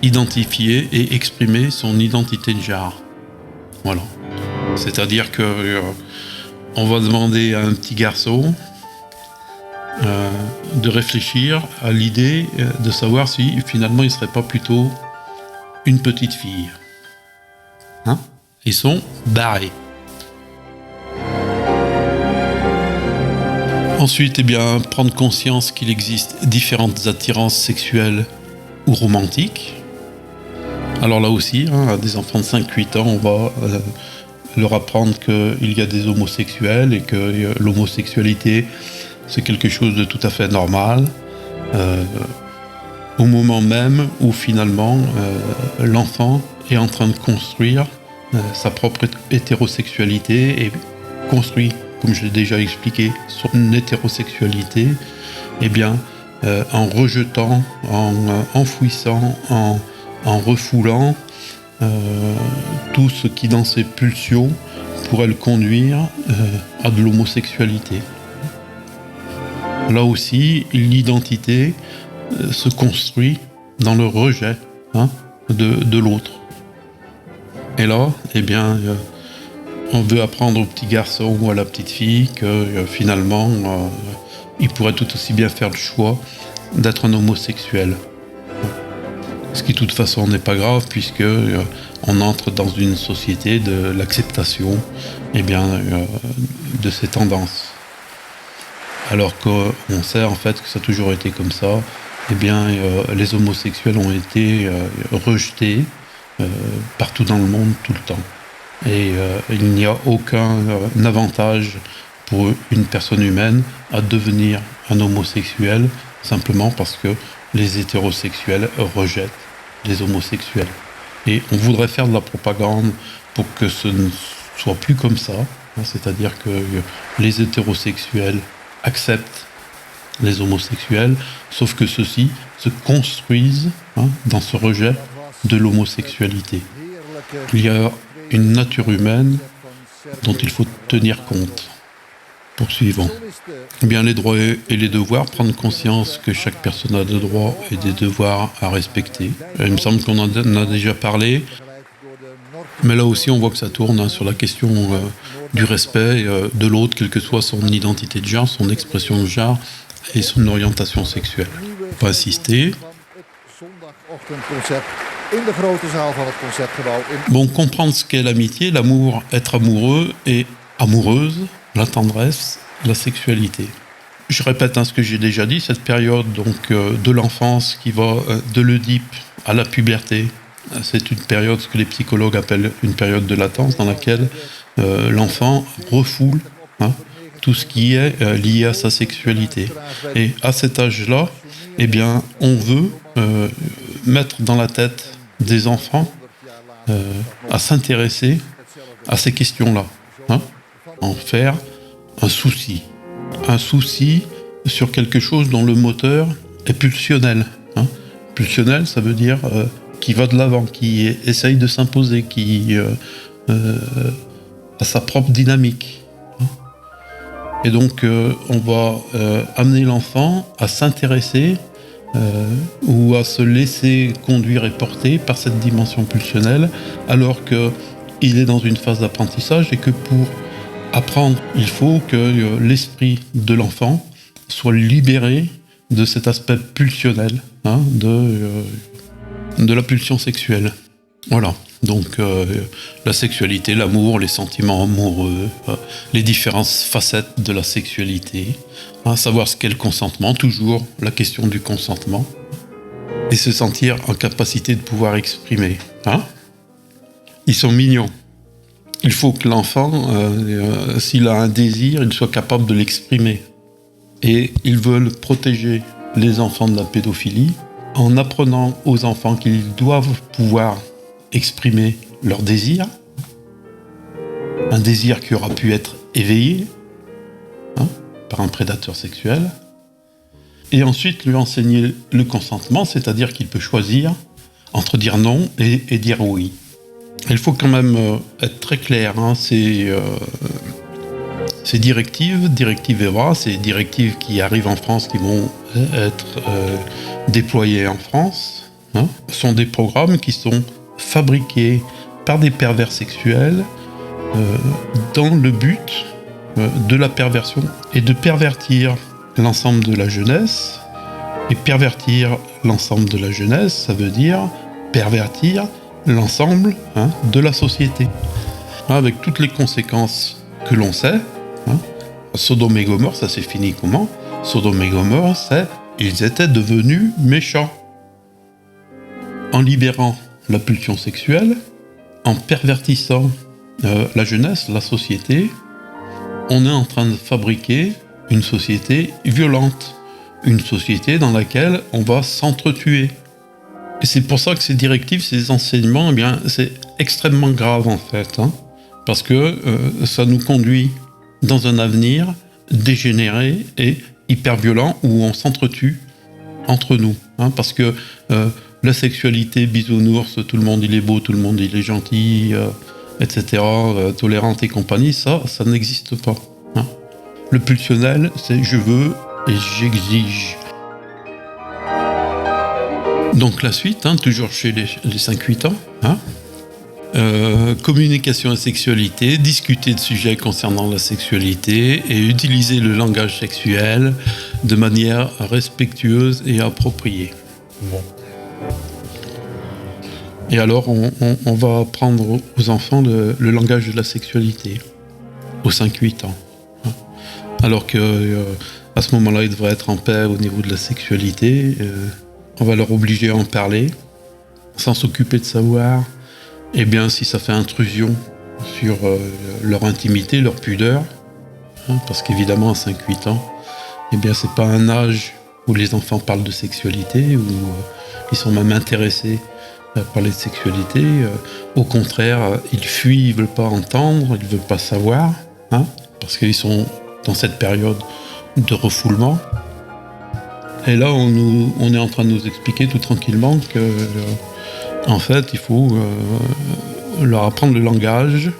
Identifier et exprimer son identité de genre. Voilà. C'est-à-dire que on va demander à un petit garçon de réfléchir à l'idée de savoir si finalement il ne serait pas plutôt une petite fille. Ils sont barrés. Ensuite, eh bien, prendre conscience qu'il existe différentes attirances sexuelles ou romantiques. Alors là aussi, à des enfants de 5-8 ans, on va leur apprendre qu'il y a des homosexuels et que l'homosexualité, c'est quelque chose de tout à fait normal. Au moment même où finalement, l'enfant est en train de construire sa propre hétérosexualité et construit, comme je l'ai déjà expliqué, son hétérosexualité, eh bien, en rejetant, en enfouissant, en refoulant tout ce qui, dans ses pulsions, pourrait le conduire à de l'homosexualité. Là aussi, l'identité se construit dans le rejet de l'autre. Et là, eh bien, on veut apprendre au petit garçon ou à la petite fille que finalement, il pourrait tout aussi bien faire le choix d'être un homosexuel. Ce qui de toute façon n'est pas grave puisque on entre dans une société de l'acceptation de ces tendances. Alors qu'on sait en fait que ça a toujours été comme ça, les homosexuels ont été rejetés partout dans le monde tout le temps. Et il n'y a aucun avantage pour une personne humaine à devenir un homosexuel simplement parce que les hétérosexuels rejettent les homosexuels. Et on voudrait faire de la propagande pour que ce ne soit plus comme ça, c'est-à-dire que les hétérosexuels acceptent les homosexuels, sauf que ceux-ci se construisent dans ce rejet de l'homosexualité. Il y a une nature humaine dont il faut tenir compte. Poursuivons. Eh bien, les droits et les devoirs, prendre conscience que chaque personne a des droits et des devoirs à respecter. Il me semble qu'on en a déjà parlé, mais là aussi on voit que ça tourne sur la question du respect de l'autre, quelle que soit son identité de genre, son expression de genre et son orientation sexuelle. On va insister. Bon, comprendre ce qu'est l'amitié, l'amour, être amoureux et amoureuse, la tendresse, la sexualité. Je répète ce que j'ai déjà dit, cette période donc de l'enfance qui va de l'Oedipe à la puberté, c'est une période, ce que les psychologues appellent une période de latence, dans laquelle l'enfant refoule tout ce qui est lié à sa sexualité. Et à cet âge-là, eh bien, on veut mettre dans la tête des enfants à s'intéresser à ces questions-là, en faire un souci sur quelque chose dont le moteur est pulsionnel. Pulsionnel, ça veut dire qui va de l'avant, qui essaye de s'imposer, qui a sa propre dynamique. Et donc, on va amener l'enfant à s'intéresser ou à se laisser conduire et porter par cette dimension pulsionnelle, alors qu'il est dans une phase d'apprentissage et que pour apprendre, il faut que l'esprit de l'enfant soit libéré de cet aspect pulsionnel, de la pulsion sexuelle. Voilà. Donc la sexualité, l'amour, les sentiments amoureux, les différentes facettes de la sexualité, savoir ce qu'est le consentement, toujours la question du consentement, et se sentir en capacité de pouvoir exprimer. Ils sont mignons. Il faut que l'enfant, s'il a un désir, il soit capable de l'exprimer. Et ils veulent protéger les enfants de la pédophilie en apprenant aux enfants qu'ils doivent pouvoir exprimer leur désir, un désir qui aura pu être éveillé par un prédateur sexuel, et ensuite lui enseigner le consentement, c'est-à-dire qu'il peut choisir entre dire non et dire oui. Il faut quand même être très clair, ces directives EVRA, ces directives qui arrivent en France, qui vont être déployées en France, sont des programmes qui sont fabriqués par des pervers sexuels dans le but de la perversion et de pervertir l'ensemble de la jeunesse. Et pervertir l'ensemble de la jeunesse, ça veut dire pervertir l'ensemble de la société, avec toutes les conséquences que l'on sait. Sodome et Gomorrhe, ça s'est fini comment? Sodome et Gomorrhe, ils étaient devenus méchants. En libérant la pulsion sexuelle, en pervertissant la jeunesse, la société, on est en train de fabriquer une société violente, une société dans laquelle on va s'entretuer. Et c'est pour ça que ces directives, ces enseignements, c'est extrêmement grave en fait, parce que ça nous conduit dans un avenir dégénéré et hyper violent où on s'entretue entre nous, parce que la sexualité bisounours, tout le monde il est beau, tout le monde il est gentil, etc., tolérante et compagnie, ça n'existe pas. Le pulsionnel, c'est je veux et j'exige. Donc la suite, toujours chez les 5-8 ans, communication et sexualité, discuter de sujets concernant la sexualité et utiliser le langage sexuel de manière respectueuse et appropriée. Bon. Et alors on va apprendre aux enfants le langage de la sexualité aux 5-8 ans. Alors que à ce moment-là, ils devraient être en paix au niveau de la sexualité. On va leur obliger à en parler, sans s'occuper de savoir si ça fait intrusion sur leur intimité, leur pudeur. Parce qu'évidemment, à 5-8 ans, c'est pas un âge où les enfants parlent de sexualité, où ils sont même intéressés à parler de sexualité. Au contraire, ils fuient, ils veulent pas entendre, ils veulent pas savoir, parce qu'ils sont dans cette période de refoulement. Et là, on est en train de nous expliquer tout tranquillement que, en fait, il faut leur apprendre le langage,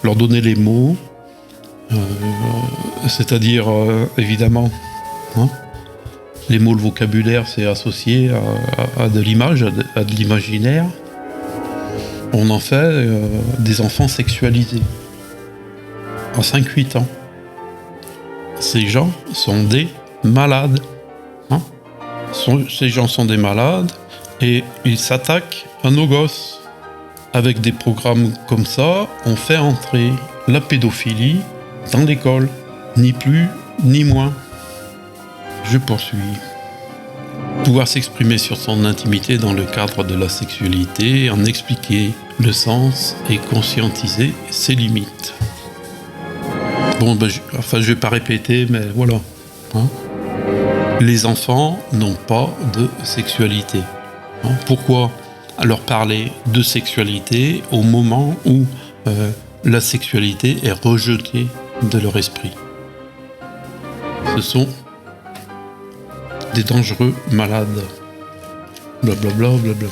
leur donner les mots, c'est-à-dire, évidemment, les mots, le vocabulaire, c'est associé à de l'image, à de l'imaginaire. On en fait des enfants sexualisés à 5-8 ans. Ces gens sont des malades. Ces gens sont des malades et ils s'attaquent à nos gosses. Avec des programmes comme ça, on fait entrer la pédophilie dans l'école. Ni plus, ni moins. Je poursuis. Pouvoir s'exprimer sur son intimité dans le cadre de la sexualité, en expliquer le sens et conscientiser ses limites. Bon, je vais pas répéter, mais voilà. Les enfants n'ont pas de sexualité. Pourquoi leur parler de sexualité au moment où la sexualité est rejetée de leur esprit? Ce sont des dangereux malades. Blablabla, blablabla.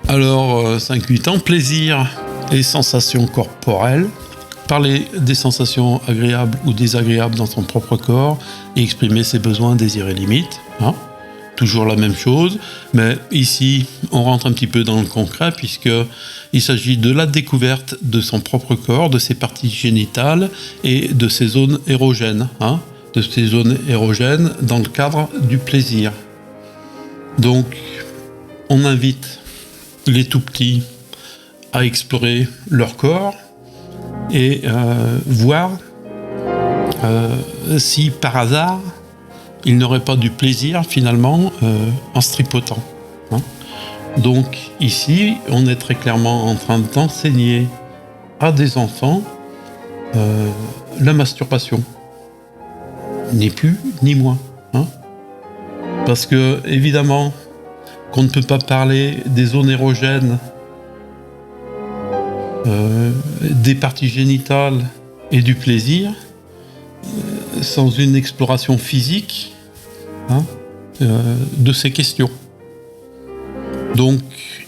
Alors, 5-8 ans, plaisir et sensations corporelles. Parler des sensations agréables ou désagréables dans son propre corps et exprimer ses besoins, désirs et limites. Toujours la même chose, mais ici, on rentre un petit peu dans le concret puisqu'il s'agit de la découverte de son propre corps, de ses parties génitales et de ses zones érogènes. De ces zones érogènes dans le cadre du plaisir. Donc, on invite les tout-petits à explorer leur corps et voir si par hasard ils n'auraient pas du plaisir finalement en se tripotant. Donc ici, on est très clairement en train d'enseigner à des enfants la masturbation. Ni plus, ni moins. Parce que, évidemment, qu'on ne peut pas parler des zones érogènes, des parties génitales et du plaisir sans une exploration physique de ces questions. Donc,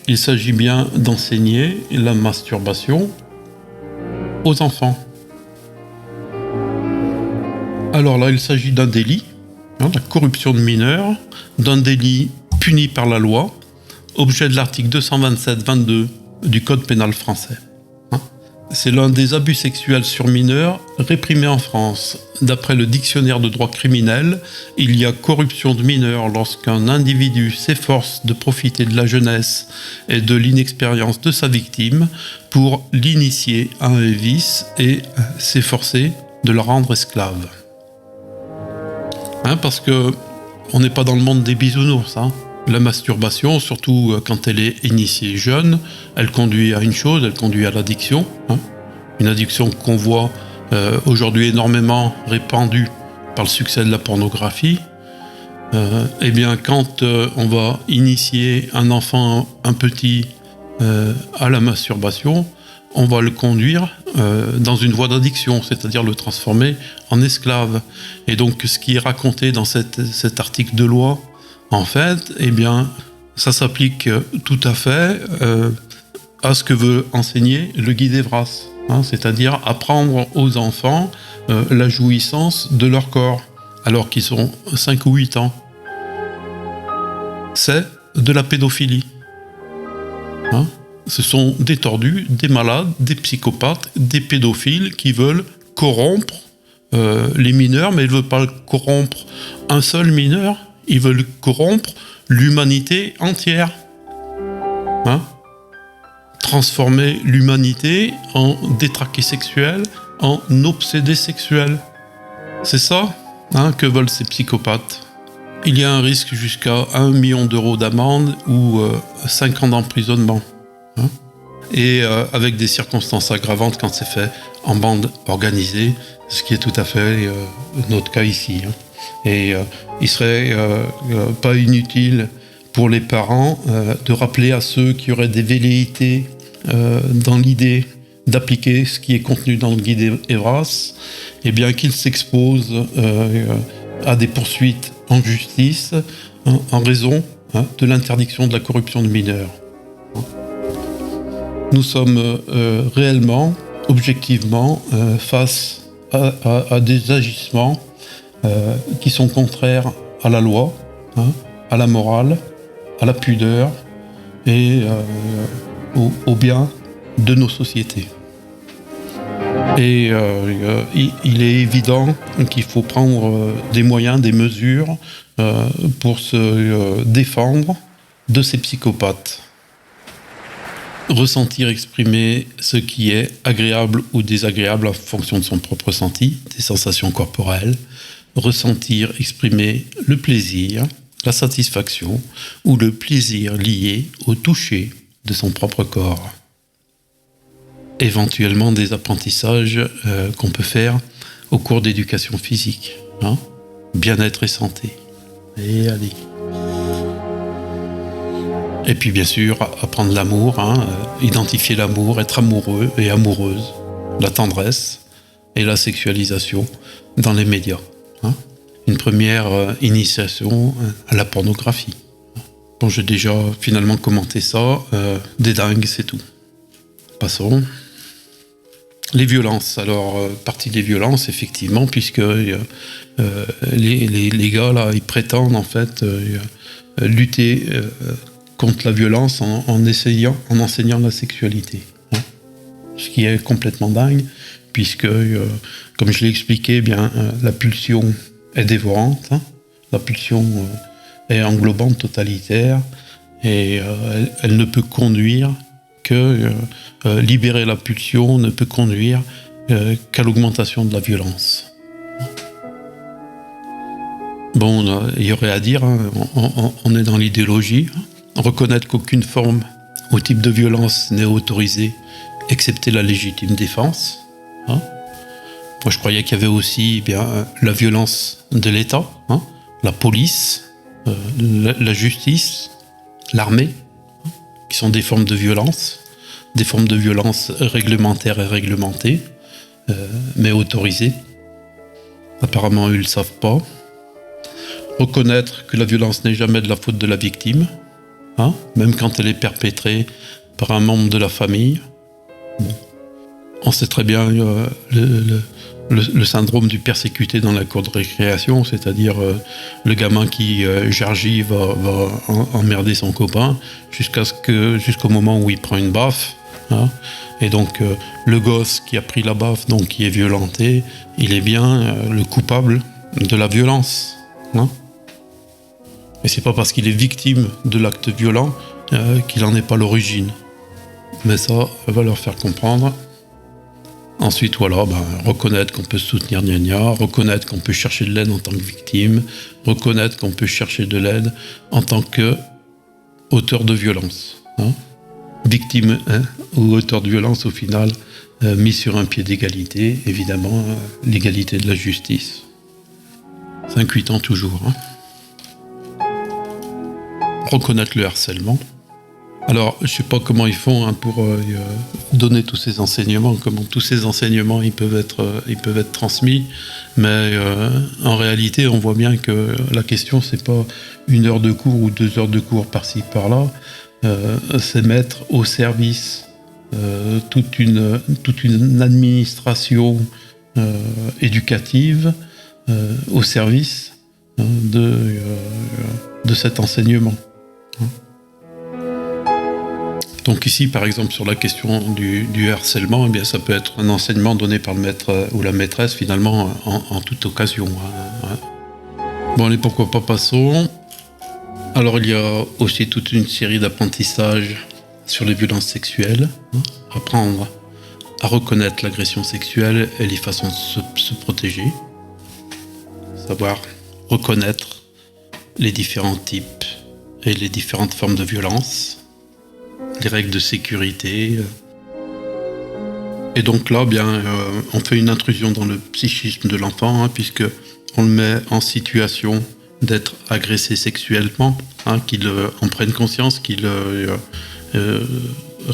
il s'agit bien d'enseigner la masturbation aux enfants. Alors là, il s'agit d'un délit, la corruption de mineurs, d'un délit puni par la loi, objet de l'article 227-22 du Code pénal français. C'est l'un des abus sexuels sur mineurs réprimés en France. D'après le dictionnaire de droit criminel, il y a corruption de mineurs lorsqu'un individu s'efforce de profiter de la jeunesse et de l'inexpérience de sa victime pour l'initier à un vice et s'efforcer de la rendre esclave. Parce que on n'est pas dans le monde des bisounours. La masturbation, surtout quand elle est initiée jeune, elle conduit à une chose, elle conduit à l'addiction. Une addiction qu'on voit aujourd'hui énormément répandue par le succès de la pornographie. Eh bien, quand on va initier un enfant, un petit, à la masturbation, on va le conduire dans une voie d'addiction, c'est-à-dire le transformer en esclave. Et donc, ce qui est raconté dans cet article de loi, en fait, eh bien, ça s'applique tout à fait à ce que veut enseigner le Guy d'Evras, c'est-à-dire apprendre aux enfants la jouissance de leur corps, alors qu'ils ont 5 ou 8 ans. C'est de la pédophilie. Ce sont des tordus, des malades, des psychopathes, des pédophiles qui veulent corrompre les mineurs, mais ils ne veulent pas corrompre un seul mineur, ils veulent corrompre l'humanité entière. Transformer l'humanité en détraqués sexuels, en obsédés sexuels. C'est ça que veulent ces psychopathes. Il y a un risque jusqu'à 1 million d'euros d'amende ou 5 ans d'emprisonnement. Et avec des circonstances aggravantes quand c'est fait en bande organisée, ce qui est tout à fait notre cas ici. Et il serait pas inutile pour les parents de rappeler à ceux qui auraient des velléités dans l'idée d'appliquer ce qui est contenu dans le Guy d'Evras, eh bien qu'ils s'exposent à des poursuites en justice en raison de l'interdiction de la corruption de mineurs. Nous sommes réellement, objectivement, face à des agissements qui sont contraires à la loi, à la morale, à la pudeur et au bien de nos sociétés. Et il est évident qu'il faut prendre des moyens, des mesures pour se défendre de ces psychopathes. Ressentir, exprimer ce qui est agréable ou désagréable en fonction de son propre ressenti, des sensations corporelles. Ressentir, exprimer le plaisir, la satisfaction ou le plaisir lié au toucher de son propre corps. Éventuellement des apprentissages qu'on peut faire au cours d'éducation physique. Bien-être et santé. Et allez. Et puis bien sûr, apprendre l'amour, identifier l'amour, être amoureux et amoureuse, la tendresse et la sexualisation dans les médias. Une première initiation à la pornographie. Bon, j'ai déjà finalement commenté ça, des dingues, c'est tout. Passons. Les violences. Alors, partie des violences, effectivement, puisque les gars, là, ils prétendent, en fait, lutter contre la violence en enseignant la sexualité. Ce qui est complètement dingue, puisque, comme je l'ai expliqué, la pulsion est dévorante, la pulsion est englobante, totalitaire, et elle ne peut conduire que libérer la pulsion ne peut conduire qu'à l'augmentation de la violence. Bon, il y aurait à dire, on est dans l'idéologie, reconnaître qu'aucune forme ou type de violence n'est autorisée, excepté la légitime défense. Moi, je croyais qu'il y avait aussi la violence de l'État, la police, la justice, l'armée, qui sont des formes de violence réglementaires et réglementées, mais autorisées. Apparemment, eux, ils ne le savent pas. Reconnaître que la violence n'est jamais de la faute de la victime, même quand elle est perpétrée par un membre de la famille. Bon. On sait très bien le syndrome du persécuté dans la cour de récréation, c'est-à-dire le gamin qui, jargit, va emmerder son copain jusqu'au moment où il prend une baffe. Et donc le gosse qui a pris la baffe, donc qui est violenté, il est bien le coupable de la violence. Et c'est pas parce qu'il est victime de l'acte violent qu'il n'en est pas l'origine. Mais ça, elle va leur faire comprendre. Ensuite, voilà, reconnaître qu'on peut se soutenir reconnaître qu'on peut chercher de l'aide en tant que victime, reconnaître qu'on peut chercher de l'aide en tant qu'auteur de violence. Victime ou auteur de violence, au final, mis sur un pied d'égalité, évidemment, l'égalité de la justice. 5-8 ans toujours. Reconnaître le harcèlement. Alors, je ne sais pas comment ils font pour donner tous ces enseignements, comment tous ces enseignements ils peuvent être transmis, mais en réalité, on voit bien que la question, c'est pas 1 heure de cours ou 2 heures de cours par-ci, par-là, c'est mettre au service toute une administration éducative au service de cet enseignement. Donc ici, par exemple, sur la question du harcèlement, eh bien, ça peut être un enseignement donné par le maître ou la maîtresse, finalement, en toute occasion. Bon, allez, pourquoi pas, passons. Alors, il y a aussi toute une série d'apprentissages sur les violences sexuelles. Apprendre à reconnaître l'agression sexuelle et les façons de se protéger. Savoir reconnaître les différents types et les différentes formes de violence. Les règles de sécurité. Et donc là, on fait une intrusion dans le psychisme de l'enfant, puisque on le met en situation d'être agressé sexuellement, qu'il en prenne conscience, qu'il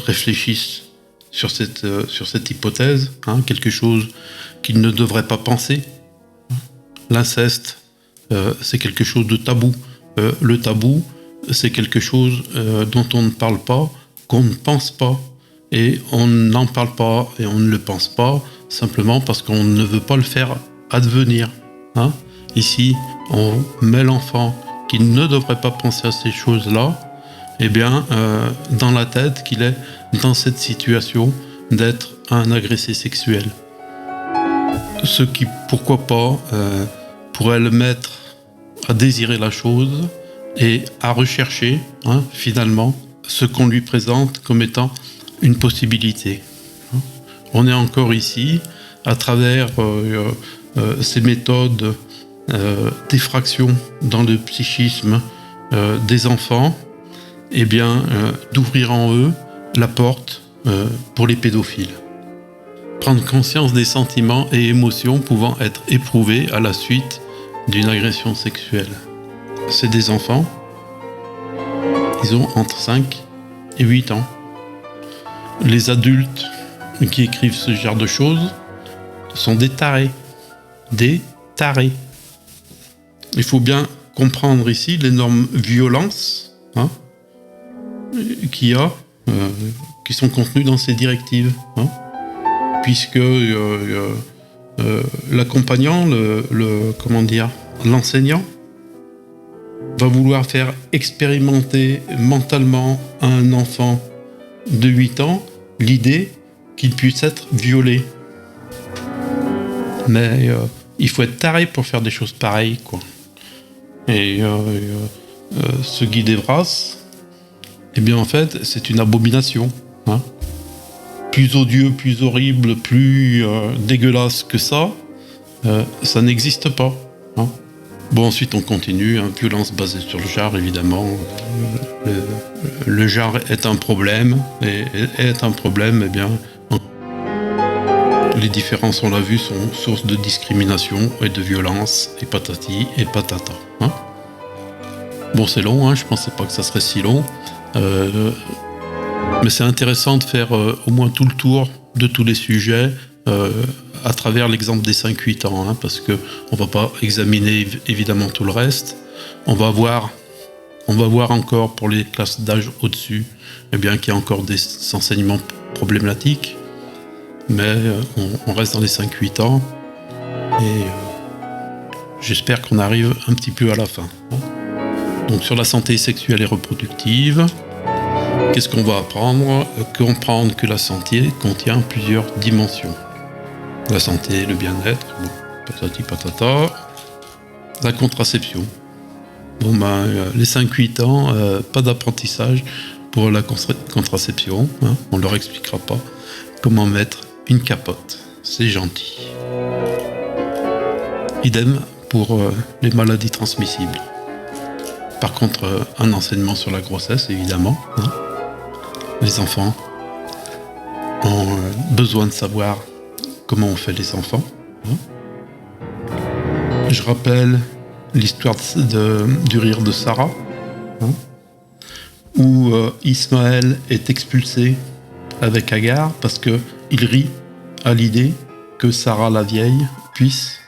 réfléchisse sur cette hypothèse, quelque chose qu'il ne devrait pas penser. L'inceste, c'est quelque chose de tabou. Le tabou, c'est quelque chose dont on ne parle pas, qu'on ne pense pas, et on n'en parle pas et on ne le pense pas simplement parce qu'on ne veut pas le faire advenir. Ici, on met l'enfant qui ne devrait pas penser à ces choses-là, dans la tête qu'il est dans cette situation d'être un agressé sexuel. Ce qui, pourquoi pas, pourrait le mettre à désirer la chose et à rechercher, finalement, ce qu'on lui présente comme étant une possibilité. On est encore ici, à travers ces méthodes d'effraction dans le psychisme des enfants, d'ouvrir en eux la porte pour les pédophiles. Prendre conscience des sentiments et émotions pouvant être éprouvés à la suite d'une agression sexuelle. C'est des enfants. Ils ont entre 5 et 8 ans. Les adultes qui écrivent ce genre de choses sont des tarés. Des tarés. Il faut bien comprendre ici l'énorme violence qu'il y a, qui sont contenues dans ces directives. Puisque l'accompagnant, l'enseignant, va vouloir faire expérimenter mentalement à un enfant de 8 ans l'idée qu'il puisse être violé. Mais il faut être taré pour faire des choses pareilles, quoi. Et ce Guy Devras, en fait, c'est une abomination. Plus odieux, plus horrible, plus dégueulasse que ça n'existe pas. Bon, ensuite on continue, violence basée sur le genre, évidemment. Le genre est un problème, et est un problème, les différences, on l'a vu, sont source de discrimination et de violence, et patati et patata. Bon, c'est long, hein, je pensais pas que ça serait si long. Mais c'est intéressant de faire au moins tout le tour de tous les sujets à travers l'exemple des 5-8 ans, hein, parce qu'on ne va pas examiner évidemment tout le reste. On va voir encore pour les classes d'âge au-dessus, eh bien, qu'il y a encore des enseignements problématiques, mais on reste dans les 5-8 ans et j'espère qu'on arrive un petit peu à la fin. Donc sur la santé sexuelle et reproductive, qu'est-ce qu'on va apprendre ? Comprendre que la santé contient plusieurs dimensions. La santé, le bien-être, bon, patati patata. La contraception. Bon ben, les 5-8 ans, pas d'apprentissage pour la contraception. Hein, on leur expliquera pas comment mettre une capote. C'est gentil. Idem pour les maladies transmissibles. Par contre, un enseignement sur la grossesse, évidemment. Hein. Les enfants ont besoin de savoir comment on fait les enfants. Hein. Je rappelle l'histoire du rire de Sarah, hein, où Ismaël est expulsé avec Agar parce qu'il rit à l'idée que Sarah la vieille puisse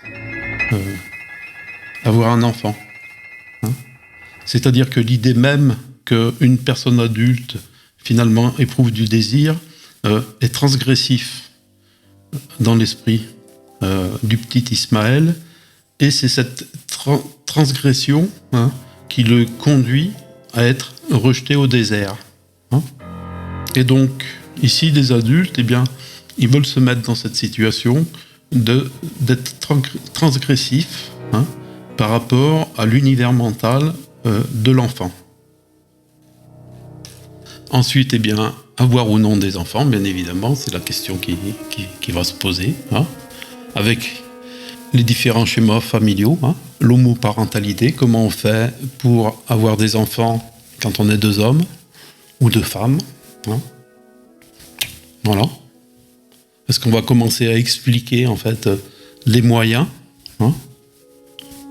avoir un enfant. Hein. C'est-à-dire que l'idée même qu'une personne adulte finalement éprouve du désir est transgressif dans l'esprit du petit Ismaël, et c'est cette transgression, hein, qui le conduit à être rejeté au désert. Hein. Et donc, ici, les adultes, eh bien, ils veulent se mettre dans cette situation d'être transgressifs, hein, par rapport à l'univers mental de l'enfant. Ensuite, eh bien, avoir ou non des enfants, bien évidemment, c'est la question qui va se poser, hein, avec les différents schémas familiaux, hein, l'homoparentalité, comment on fait pour avoir des enfants quand on est 2 hommes ou 2 femmes. Hein. Voilà. Est-ce qu'on va commencer à expliquer en fait les moyens, hein,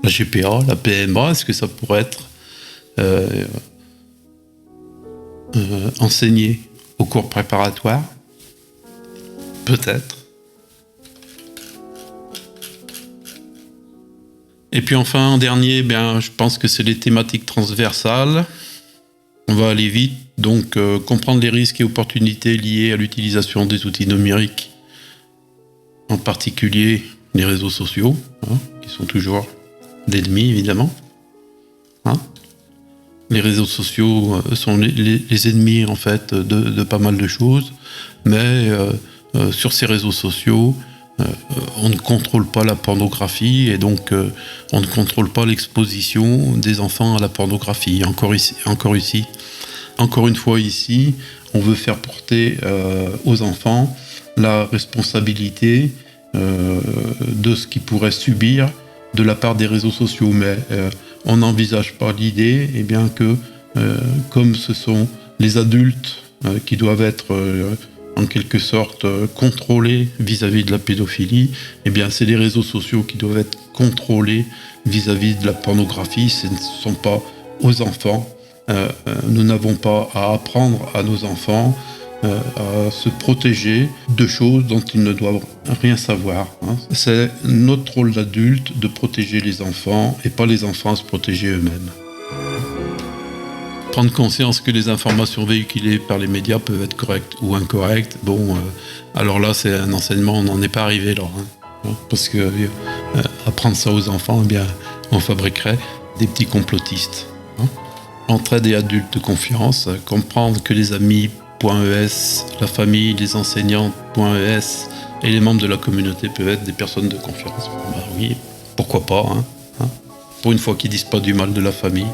la GPA, la PMA, est-ce que ça pourrait être enseigné au cours préparatoire ? Peut-être. Et puis enfin, en dernier, bien, je pense que c'est les thématiques transversales. On va aller vite, donc comprendre les risques et opportunités liés à l'utilisation des outils numériques, en particulier les réseaux sociaux, hein, qui sont toujours l'ennemi évidemment. Hein. Les réseaux sociaux sont les ennemis en fait de pas mal de choses, mais sur ces réseaux sociaux, on ne contrôle pas la pornographie et donc on ne contrôle pas l'exposition des enfants à la pornographie. Encore une fois ici, on veut faire porter aux enfants la responsabilité de ce qu'ils pourraient subir de la part des réseaux sociaux, mais on n'envisage pas l'idée, eh bien que comme ce sont les adultes qui doivent être en quelque sorte contrôlés vis-à-vis de la pédophilie, eh bien c'est les réseaux sociaux qui doivent être contrôlés vis-à-vis de la pornographie. Ce ne sont pas aux enfants. Nous n'avons pas à apprendre à nos enfants à se protéger de choses dont ils ne doivent rien savoir. Hein. C'est notre rôle d'adulte de protéger les enfants et pas les enfants à se protéger eux-mêmes. Prendre conscience que les informations véhiculées par les médias peuvent être correctes ou incorrectes, bon, alors là c'est un enseignement, on n'en est pas arrivé là. Hein. Parce que apprendre ça aux enfants, eh bien, on fabriquerait des petits complotistes. Hein. Entraide et adultes de confiance, comprendre que les amis.es, la famille, les enseignants.es et les membres de la communauté peuvent être des personnes de confiance. Bah oui, pourquoi pas, hein. Pour une fois qu'ils disent pas du mal de la famille.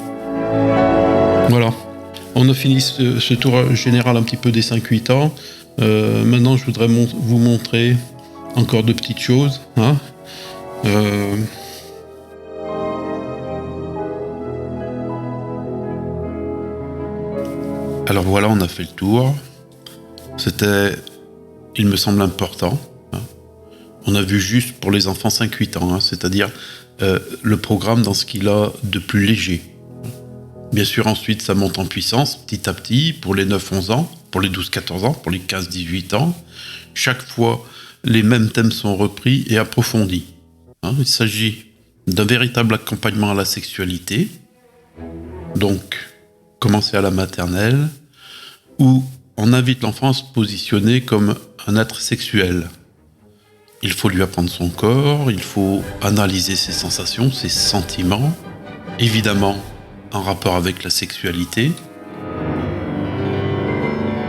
Voilà, on a fini ce tour général un petit peu des 5-8 ans. Maintenant, je voudrais vous montrer encore 2 petites choses. Hein. Alors voilà, on a fait le tour. C'était, il me semble, important. Hein. On a vu juste pour les enfants 5-8 ans, hein, c'est-à-dire le programme dans ce qu'il a de plus léger. Bien sûr, ensuite, ça monte en puissance petit à petit pour les 9-11 ans, pour les 12-14 ans, pour les 15-18 ans. Chaque fois, les mêmes thèmes sont repris et approfondis. Il s'agit d'un véritable accompagnement à la sexualité, donc commencer à la maternelle, où on invite l'enfant à se positionner comme un être sexuel. Il faut lui apprendre son corps, il faut analyser ses sensations, ses sentiments, évidemment en rapport avec la sexualité.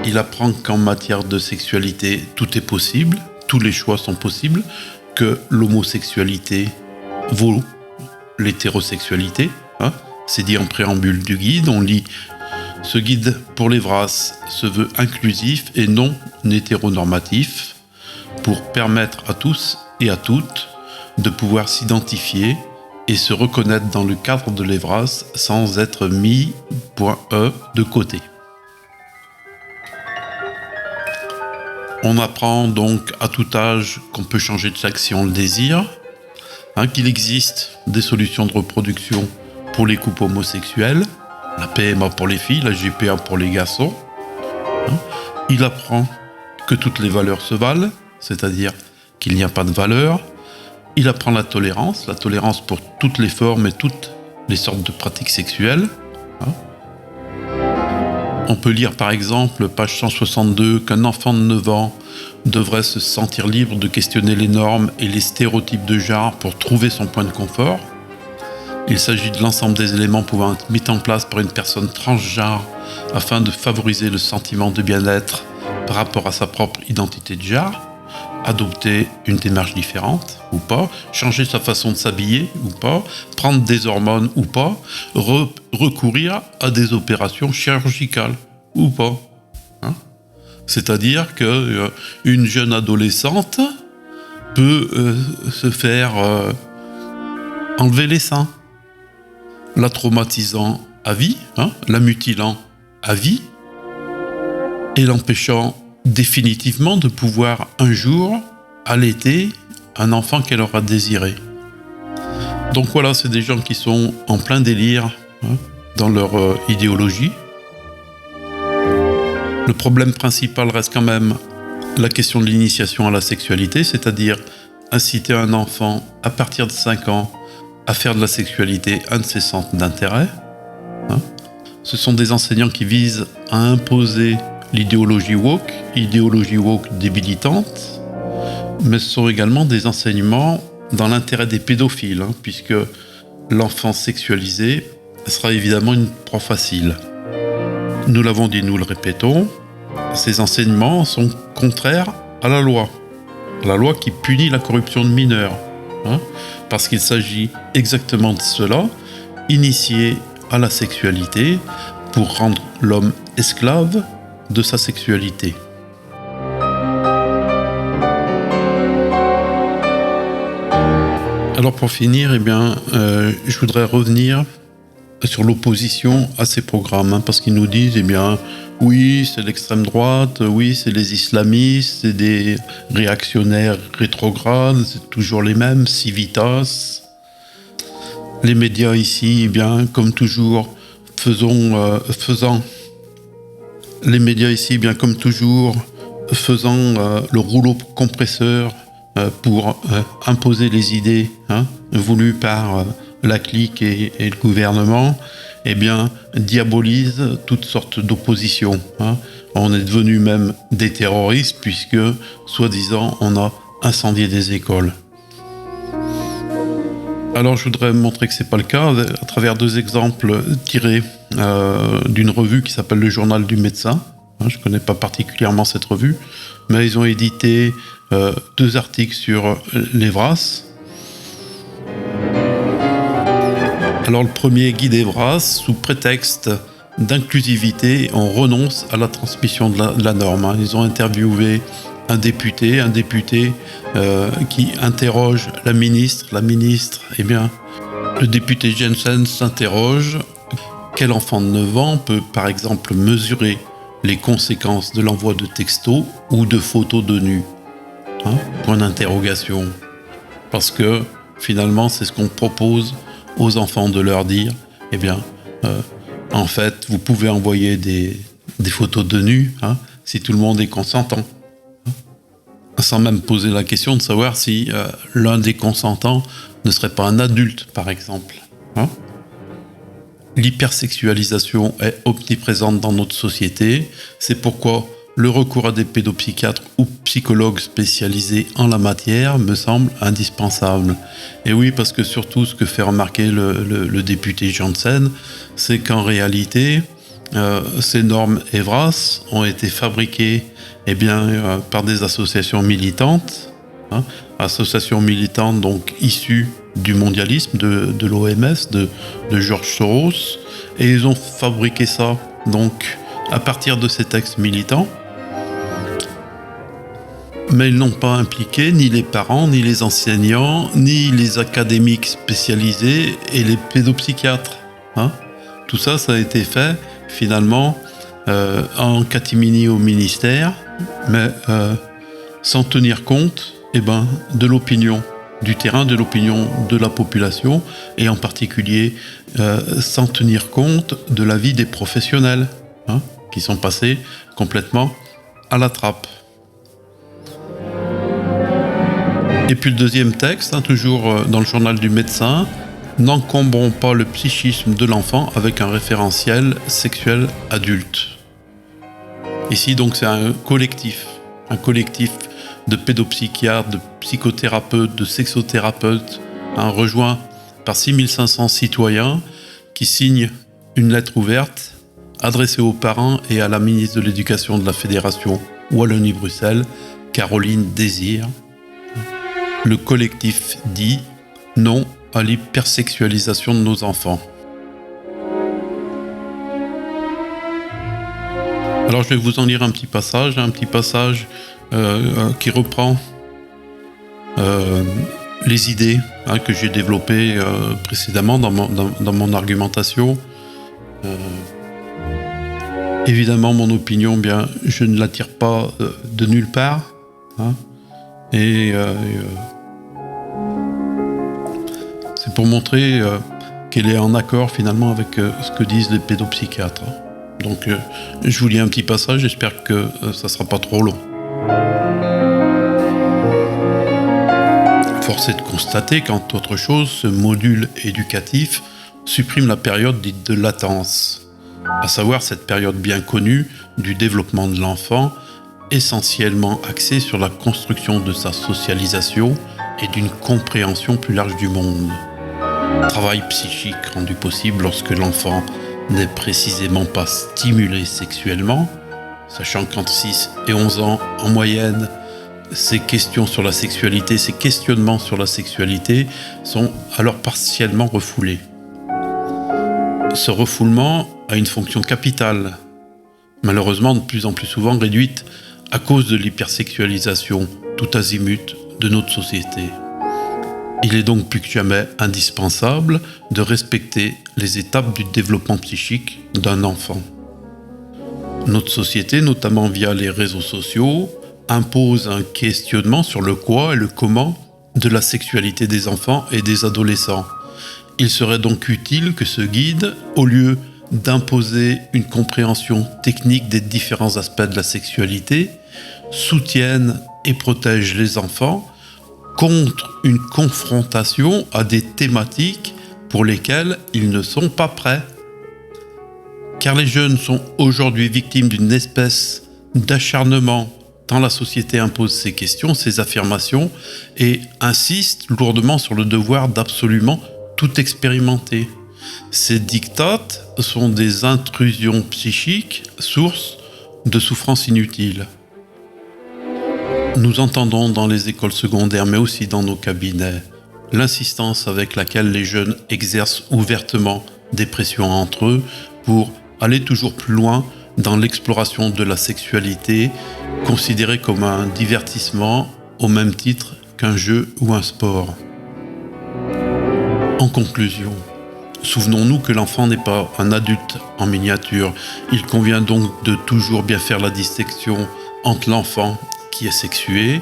Il apprend qu'en matière de sexualité, tout est possible, tous les choix sont possibles, que l'homosexualité vaut l'hétérosexualité. C'est dit en préambule du guide. On lit « Ce guide pour les VRAS se veut inclusif et non hétéronormatif pour permettre à tous et à toutes de pouvoir s'identifier et se reconnaître dans le cadre de l'EVRAS sans être mis de côté. » On apprend donc à tout âge qu'on peut changer de sexe si on le désire, qu'il existe des solutions de reproduction pour les couples homosexuels, la PMA pour les filles, la GPA pour les garçons. Il apprend que toutes les valeurs se valent, c'est-à-dire qu'il n'y a pas de valeur. Il apprend la tolérance pour toutes les formes et toutes les sortes de pratiques sexuelles. On peut lire par exemple, page 162, qu'un enfant de 9 ans devrait se sentir libre de questionner les normes et les stéréotypes de genre pour trouver son point de confort. Il s'agit de l'ensemble des éléments pouvant être mis en place par une personne transgenre afin de favoriser le sentiment de bien-être par rapport à sa propre identité de genre. Adopter une démarche différente ou pas, changer sa façon de s'habiller ou pas, prendre des hormones ou pas, recourir à des opérations chirurgicales ou pas. C'est-à-dire qu'une jeune adolescente peut se faire enlever les seins, la traumatisant à vie, la mutilant à vie et l'empêchant définitivement de pouvoir un jour allaiter un enfant qu'elle aura désiré. Donc voilà, c'est des gens qui sont en plein délire dans leur idéologie. Le problème principal reste quand même la question de l'initiation à la sexualité, c'est-à-dire inciter un enfant à partir de 5 ans à faire de la sexualité un de ses centres d'intérêt. Ce sont des enseignants qui visent à imposer l'idéologie woke débilitante, mais ce sont également des enseignements dans l'intérêt des pédophiles, puisque l'enfant sexualisé sera évidemment une proie facile. Nous l'avons dit, nous le répétons, ces enseignements sont contraires à la loi qui punit la corruption de mineurs, parce qu'il s'agit exactement de cela, initier à la sexualité pour rendre l'homme esclave de sa sexualité. Alors pour finir, je voudrais revenir sur l'opposition à ces programmes, parce qu'ils nous disent, oui, c'est l'extrême droite, oui, c'est les islamistes, c'est des réactionnaires rétrogrades, c'est toujours les mêmes, Civitas. Les médias ici, comme toujours, faisant le rouleau compresseur pour imposer les idées voulues par la clique et le gouvernement, diabolise toutes sortes d'oppositions. On est devenu même des terroristes puisque, soi-disant, on a incendié des écoles. Alors je voudrais montrer que c'est pas le cas à travers 2 exemples tirés d'une revue qui s'appelle Le Journal du médecin. Je connais pas particulièrement cette revue, mais ils ont édité 2 articles sur les VRAS. Alors le premier, guide EVRAS, sous prétexte d'inclusivité, on renonce à la transmission de la norme. Ils ont interviewé un député qui interroge la ministre. Le député Jensen s'interroge: quel enfant de 9 ans peut par exemple mesurer les conséquences de l'envoi de textos ou de photos de nu? Point d'interrogation. Parce que finalement, c'est ce qu'on propose aux enfants de leur dire, En fait, vous pouvez envoyer des photos de nu, hein, si tout le monde est consentant. Sans même poser la question de savoir si l'un des consentants ne serait pas un adulte, par exemple. Hein. L'hypersexualisation est omniprésente dans notre société. C'est pourquoi le recours à des pédopsychiatres ou psychologues spécialisés en la matière me semble indispensable. Et oui, parce que surtout, ce que fait remarquer le député Janssen, c'est qu'en réalité, ces normes EVRAS ont été fabriquées par des associations militantes, hein, associations militantes donc issues du mondialisme, de l'OMS, de George Soros, et ils ont fabriqué ça donc à partir de ces textes militants, mais ils n'ont pas impliqué ni les parents, ni les enseignants, ni les académiques spécialisés et les pédopsychiatres. Hein. Tout ça, ça a été fait finalement en catimini au ministère, mais sans tenir compte de l'opinion du terrain, de l'opinion de la population, et en particulier sans tenir compte de l'avis des professionnels, hein, qui sont passés complètement à la trappe. Et puis le deuxième texte, hein, toujours dans le journal du médecin, n'encombrons pas le psychisme de l'enfant avec un référentiel sexuel adulte. Ici donc c'est un collectif de pédopsychiatres, de psychothérapeutes, de sexothérapeutes, hein, rejoint par 6500 citoyens qui signent une lettre ouverte adressée aux parents et à la ministre de l'Éducation de la Fédération Wallonie-Bruxelles, Caroline Désir. Le collectif dit non à l'hypersexualisation de nos enfants. Alors je vais vous en lire un petit passage qui reprend les idées, hein, que j'ai développées précédemment dans mon argumentation. Évidemment, mon opinion, je ne la tire pas de nulle part, hein, c'est pour montrer qu'elle est en accord finalement avec ce que disent les pédopsychiatres. Donc je vous lis un petit passage, j'espère que ça ne sera pas trop long. Force est de constater qu'entre autres choses, ce module éducatif supprime la période dite de latence, à savoir cette période bien connue du développement de l'enfant, essentiellement axée sur la construction de sa socialisation et d'une compréhension plus large du monde. Travail psychique rendu possible lorsque l'enfant n'est précisément pas stimulé sexuellement, sachant qu'entre 6 et 11 ans, en moyenne, ces questionnements sur la sexualité sont alors partiellement refoulés. Ce refoulement a une fonction capitale, malheureusement de plus en plus souvent réduite à cause de l'hypersexualisation tout azimut de notre société. Il est donc plus que jamais indispensable de respecter les étapes du développement psychique d'un enfant. Notre société, notamment via les réseaux sociaux, impose un questionnement sur le quoi et le comment de la sexualité des enfants et des adolescents. Il serait donc utile que ce guide, au lieu d'imposer une compréhension technique des différents aspects de la sexualité, soutienne et protège les enfants contre une confrontation à des thématiques pour lesquelles ils ne sont pas prêts. Car les jeunes sont aujourd'hui victimes d'une espèce d'acharnement tant la société impose ces questions, ces affirmations et insiste lourdement sur le devoir d'absolument tout expérimenter. Ces dictates sont des intrusions psychiques, source de souffrances inutiles. Nous entendons dans les écoles secondaires, mais aussi dans nos cabinets, l'insistance avec laquelle les jeunes exercent ouvertement des pressions entre eux pour aller toujours plus loin dans l'exploration de la sexualité, considérée comme un divertissement au même titre qu'un jeu ou un sport. En conclusion, souvenons-nous que l'enfant n'est pas un adulte en miniature. Il convient donc de toujours bien faire la distinction entre l'enfant qui est sexué,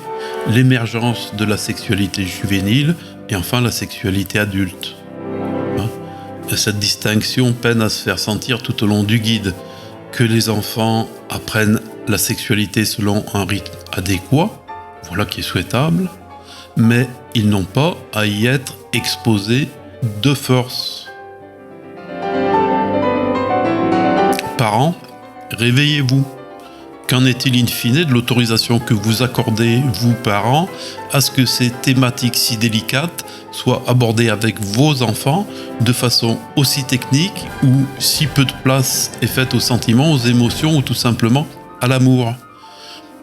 l'émergence de la sexualité juvénile et enfin la sexualité adulte. cette distinction peine à se faire sentir tout au long du guide, que les enfants apprennent la sexualité selon un rythme adéquat, voilà qui est souhaitable, mais ils n'ont pas à y être exposés de force. Parents, réveillez-vous. Qu'en est-il in fine de l'autorisation que vous accordez, vous parents, à ce que ces thématiques si délicates soient abordées avec vos enfants de façon aussi technique où si peu de place est faite aux sentiments, aux émotions ou tout simplement à l'amour?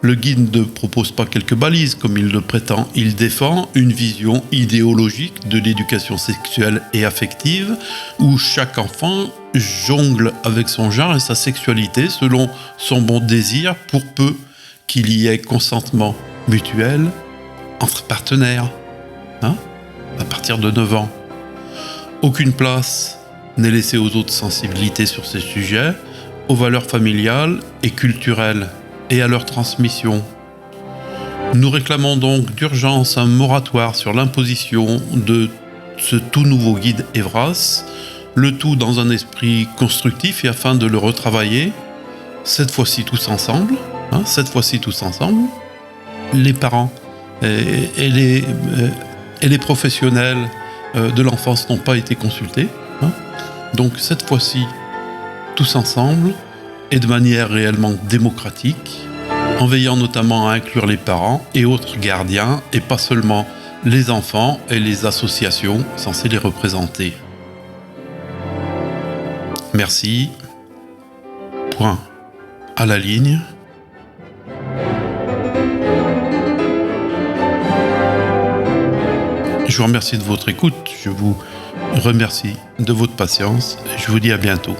Le guide ne propose pas quelques balises comme il le prétend, il défend une vision idéologique de l'éducation sexuelle et affective où chaque enfant jongle avec son genre et sa sexualité selon son bon désir pour peu qu'il y ait consentement mutuel entre partenaires, à partir de 9 ans. Aucune place n'est laissée aux autres sensibilités sur ces sujets, aux valeurs familiales et culturelles et à leur transmission. Nous réclamons donc d'urgence un moratoire sur l'imposition de ce tout nouveau guide Evras, le tout dans un esprit constructif et afin de le retravailler, cette fois-ci tous ensemble, les parents et les professionnels de l'enfance n'ont pas été consultés, donc cette fois-ci tous ensemble, et de manière réellement démocratique, en veillant notamment à inclure les parents et autres gardiens, et pas seulement les enfants et les associations censées les représenter. Merci. Point. À la ligne. Je vous remercie de votre écoute, je vous remercie de votre patience, et je vous dis à bientôt.